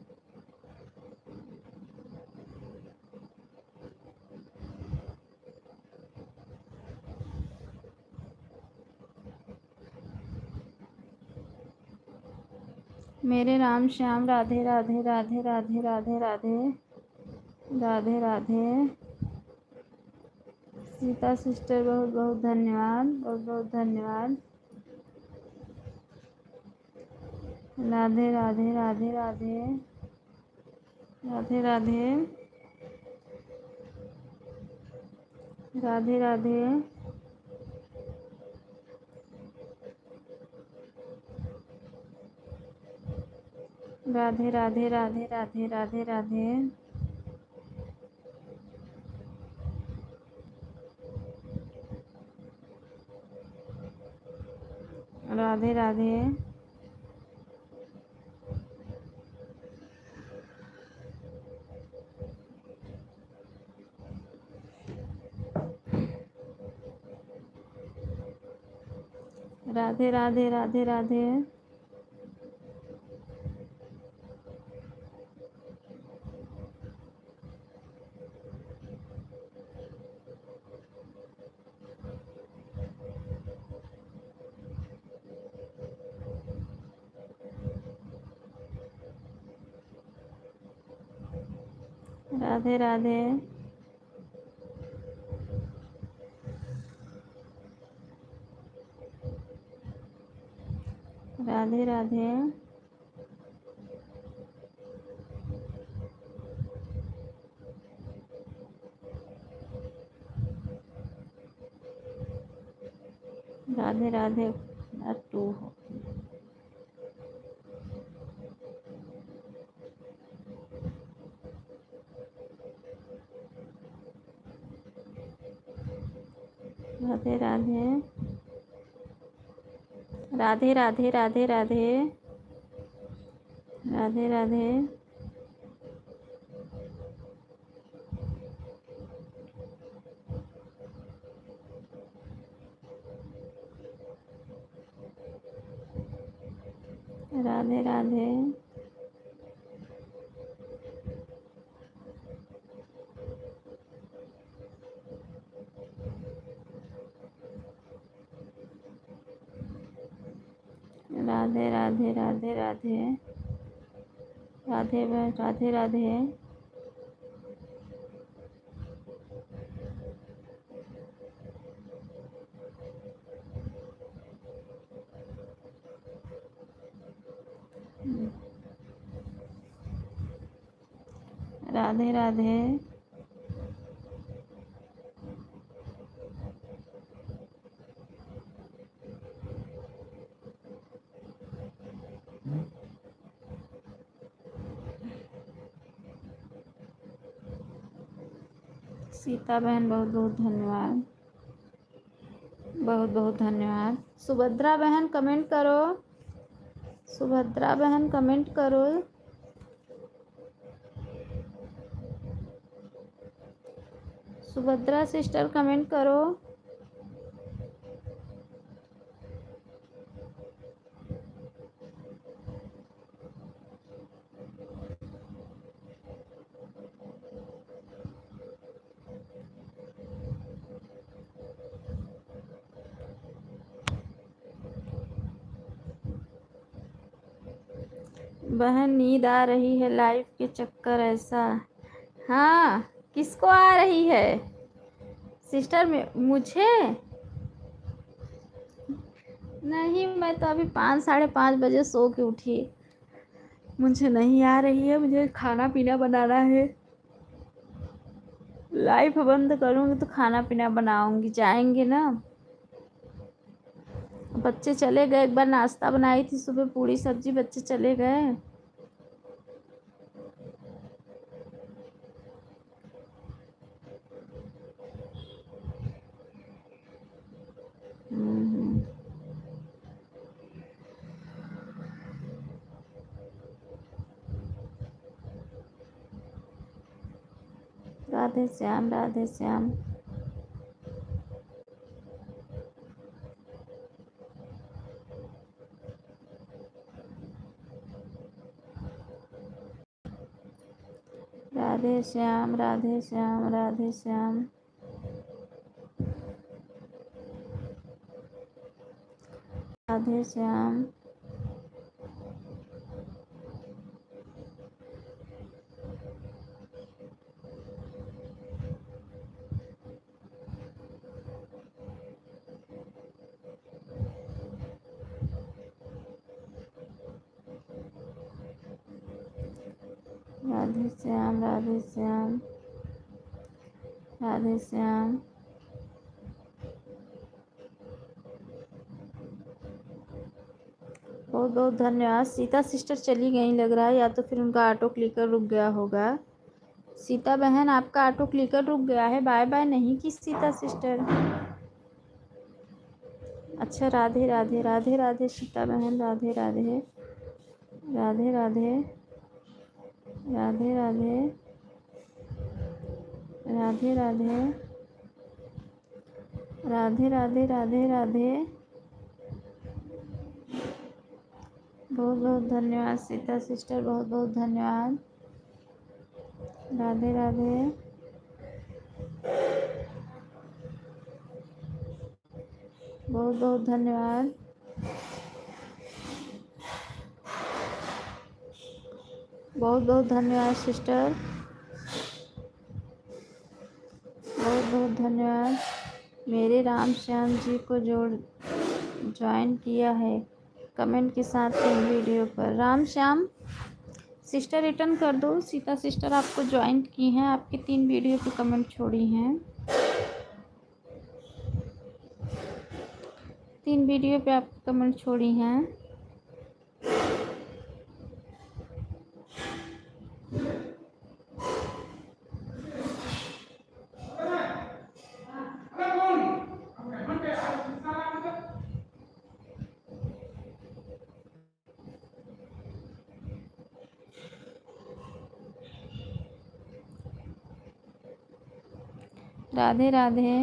Speaker 1: मेरे राम श्याम, राधे राधे राधे राधे राधे राधे राधे राधे। सीता सिस्टर, बहुत बहुत धन्यवाद, बहुत बहुत धन्यवाद। राधे राधे राधे राधे राधे राधे राधे राधे राधे राधे राधे राधे राधे राधे राधे राधे। राधे राधे राधे राधे राधे राधे राधे राधे राधे राधे। टू हो। राधे राधे राधे राधे राधे राधे राधे राधे राधे राधे राधे राधे राधे राधे राधे राधे राधे राधे राधे सीता बहन बहुत बहुत धन्यवाद, बहुत बहुत धन्यवाद। सुभद्रा बहन कमेंट करो, सुभद्रा बहन कमेंट करो। सुभद्रा सिस्टर कमेंट करो। बहन नींद आ रही है लाइव के चक्कर ऐसा। हाँ, किसको आ रही है सिस्टर में? मुझे नहीं, मैं तो अभी 5-5:30 बजे सो के उठी। मुझे नहीं आ रही है, मुझे खाना पीना बनाना है। लाइव बंद करूँगी तो खाना पीना बनाऊंगी। जाएंगे ना, बच्चे चले गए। एक बार नाश्ता बनाई थी सुबह, पूरी सब्जी, बच्चे चले गए। राधे श्याम, राधे श्याम। राधे श्याम, राधे श्याम, राधे श्याम। राधे श्याम। राधे श्याम, राधे श्याम, राधे श्याम। बहुत बहुत धन्यवाद। सीता सिस्टर चली गई लग रहा है, या तो फिर उनका ऑटो क्लिकर रुक गया होगा। सीता बहन आपका ऑटो क्लिकर रुक गया है, बाय बाय नहीं की सीता सिस्टर। अच्छा, राधे राधे राधे राधे सीता बहन, राधे राधे राधे राधे राधे राधे राधे राधे राधे राधे राधे राधे। बहुत बहुत धन्यवाद सीता सिस्टर, बहुत बहुत धन्यवाद। राधे राधे। बहुत बहुत धन्यवाद। बहुत बहुत धन्यवाद सिस्टर, बहुत बहुत धन्यवाद। मेरे राम श्याम जी को ज्वाइन किया है कमेंट के साथ इन वीडियो पर। राम श्याम सिस्टर रिटर्न कर दो। सीता सिस्टर आपको ज्वाइन की हैं, आपके 3 वीडियो पे कमेंट छोड़ी हैं। 3 वीडियो पे आप कमेंट छोड़ी हैं। राधे राधे।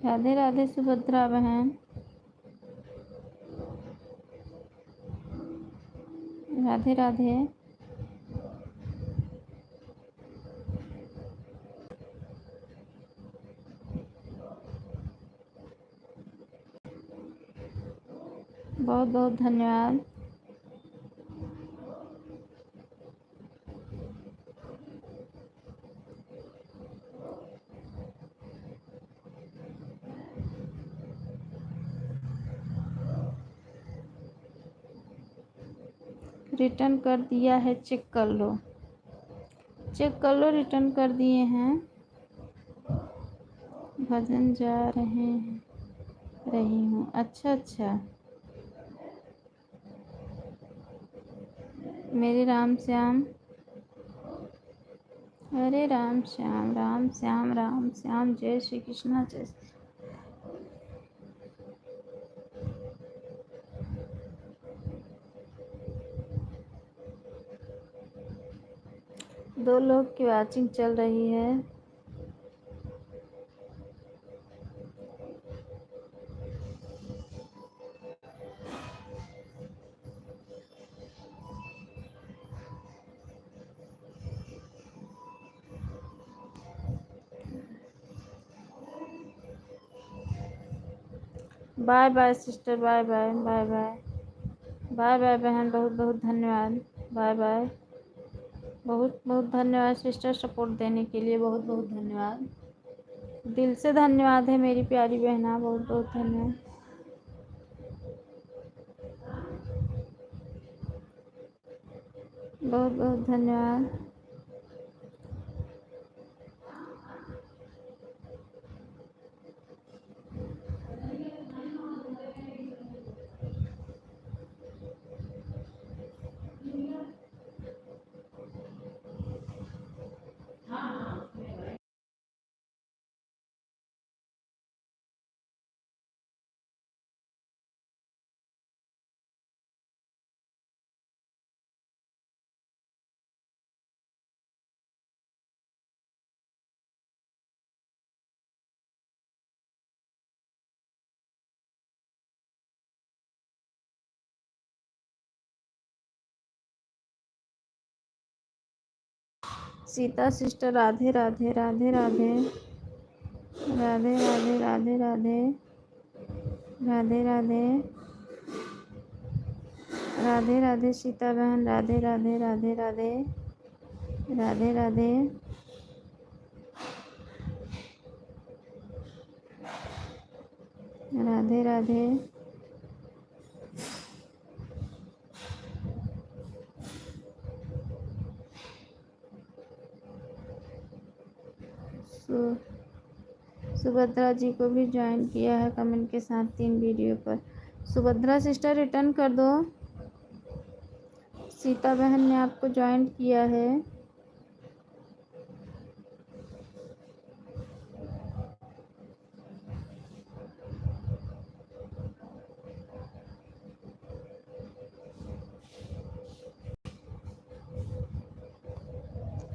Speaker 1: राधे राधे सुभद्रा बहन। राधे राधे। बहुत बहुत धन्यवाद। रिटर्न कर दिया है, चेक कर लो, चेक कर लो, रिटर्न कर दिए हैं। भजन जा रही हूँ। अच्छा अच्छा। मेरे राम श्याम। अरे राम श्याम राम श्याम राम श्याम। जय श्री कृष्णा। जय दो लोग की वॉचिंग चल रही है। Bye bye sister, bye bye bye bye bye bye बहन, बहुत बहुत धन्यवाद। Bye bye. बहुत बहुत धन्यवाद सिस्टर, सपोर्ट देने के लिए बहुत बहुत धन्यवाद। दिल से धन्यवाद है मेरी प्यारी बहना, बहुत बहुत धन्यवाद। बहुत बहुत धन्यवाद। सीता सिस्टर, राधे राधे राधे राधे राधे राधे राधे राधे राधे राधे राधे राधे सीता बहन, राधे राधे राधे राधे राधे राधे। राधे राधे। सुभद्रा जी को भी ज्वाइन किया है कमेंट के साथ 3 वीडियो पर। सुभद्रा सिस्टर रिटर्न कर दो। सीता बहन ने आपको ज्वाइन किया है।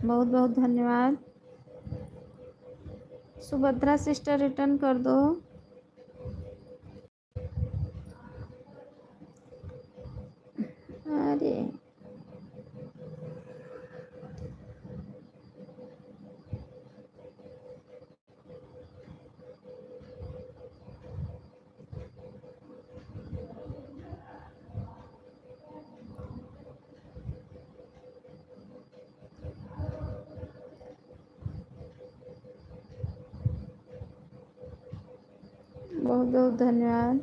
Speaker 1: बहुत बहुत धन्यवाद। सुभद्रा सिस्टर रिटर्न कर दो। अरे बहुत बहुत धन्यवाद।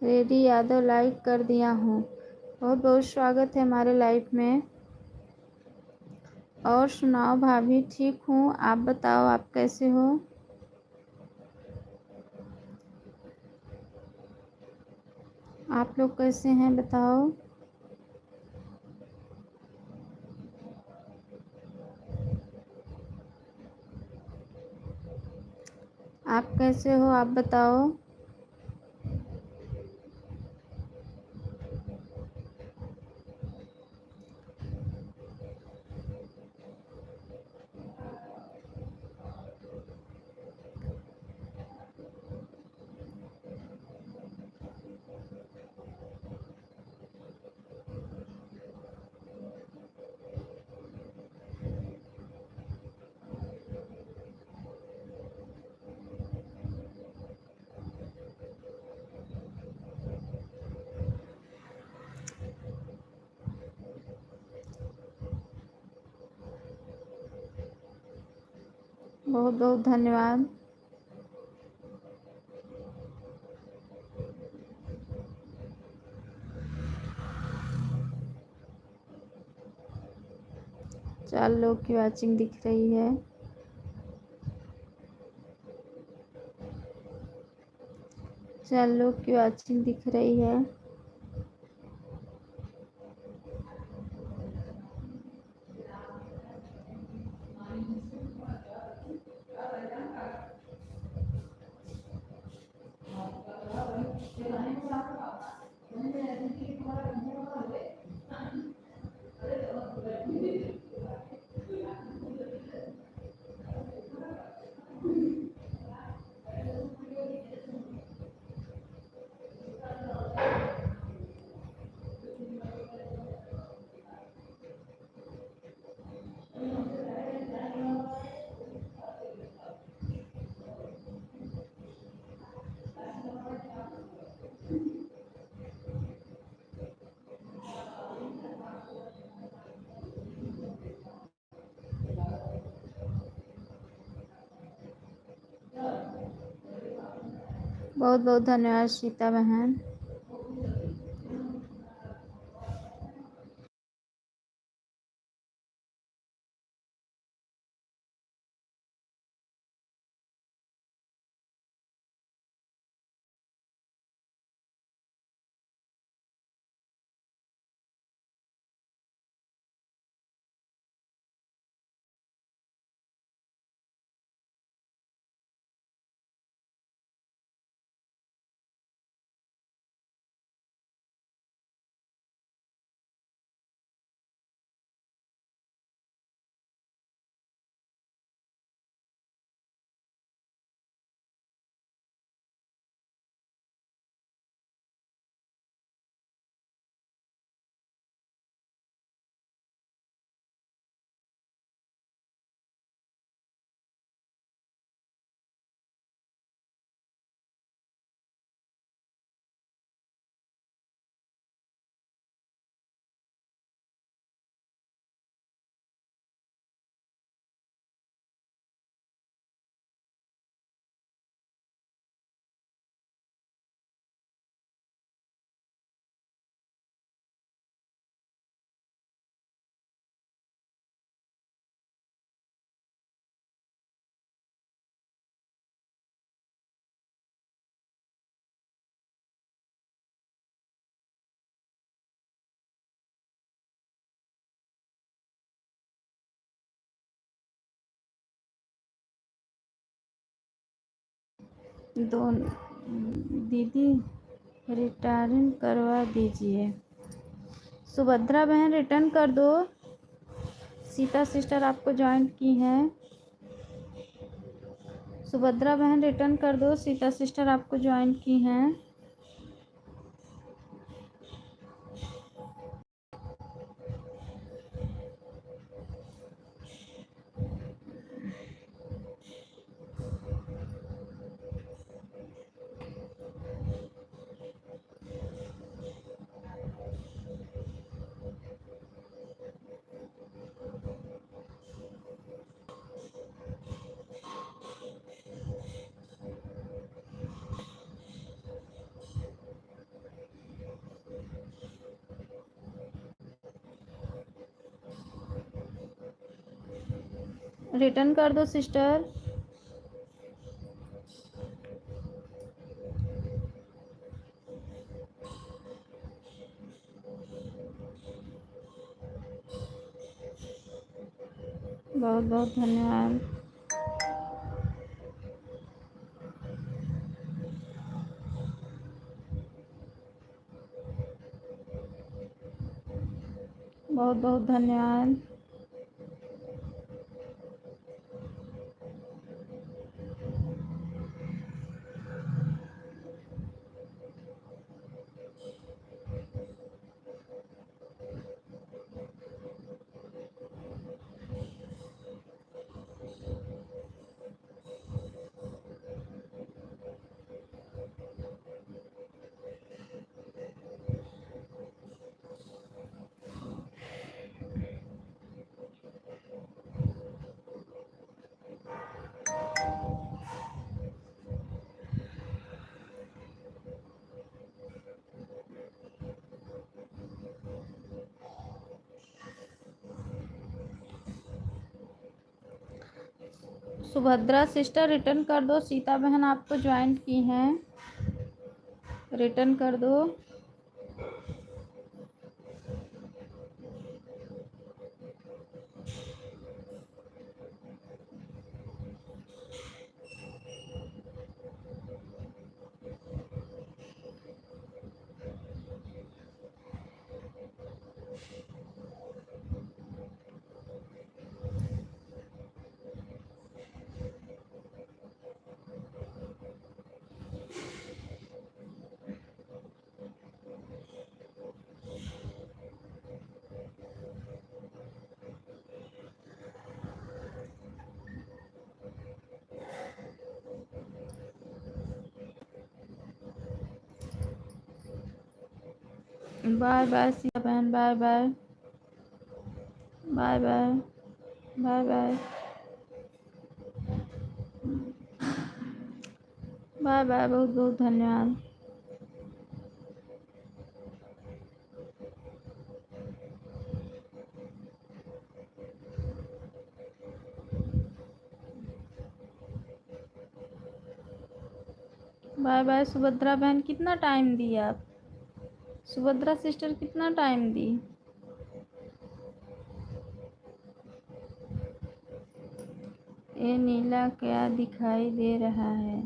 Speaker 1: रेडी यादव लाइक कर दिया हूँ। बहुत बहुत स्वागत है हमारे लाइफ में। और सुनाओ भाभी, ठीक हूँ, आप बताओ आप कैसे हो। आप लोग कैसे हैं बताओ। आप कैसे हो, आप बताओ। बहुत बहुत धन्यवाद। चार लोग की वॉचिंग दिख रही है। चार लोग की वॉचिंग दिख रही है। बहुत बहुत धन्यवाद सीता बहन। दोनों दीदी रिटर्न करवा दीजिए। सुभद्रा बहन रिटर्न कर दो। सीता सिस्टर आपको ज्वाइन की है। सुभद्रा बहन रिटर्न कर दो। सीता सिस्टर आपको ज्वाइन की हैं। रिटर्न कर दो सिस्टर। बहुत बहुत धन्यवाद। बहुत बहुत धन्यवाद। सुभद्रा सिस्टर रिटर्न कर दो। सीता बहन आप तो ज्वाइन की हैं, रिटर्न कर दो। बाय बाय सीता बहन, bye bye bye bye bye bye bye bye, बहुत बहुत धन्यवाद। बाय बाय सुभद्रा बहन, कितना टाइम दी आप? सुभद्रा सिस्टर कितना टाइम दी? ये नीला क्या दिखाई दे रहा है?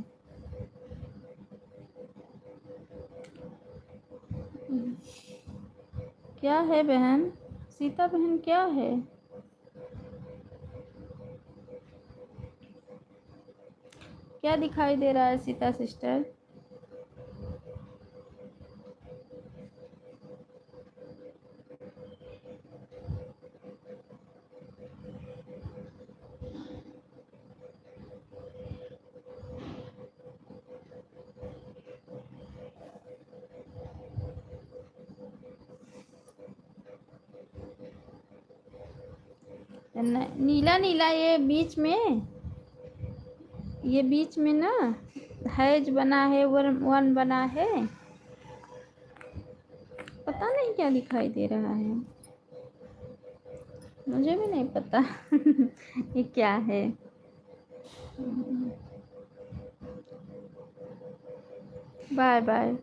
Speaker 1: क्या है बहन? सीता बहन क्या है? क्या दिखाई दे रहा है सीता सिस्टर? नीला नीला, ये बीच में ना हैज बना है, वन बना है, पता नहीं क्या दिखाई दे रहा है, मुझे भी नहीं पता। ये क्या है? Bye bye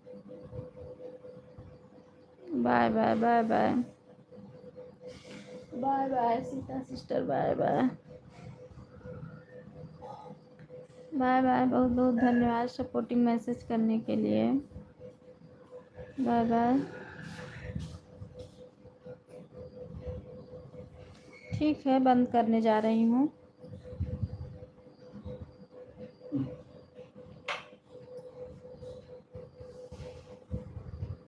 Speaker 1: bye bye bye bye bye bye Sita sister, bye bye bye bye, बहुत बहुत धन्यवाद सपोर्टिंग मैसेज करने के लिए। Bye bye. ठीक है, बंद करने जा रही हूँ।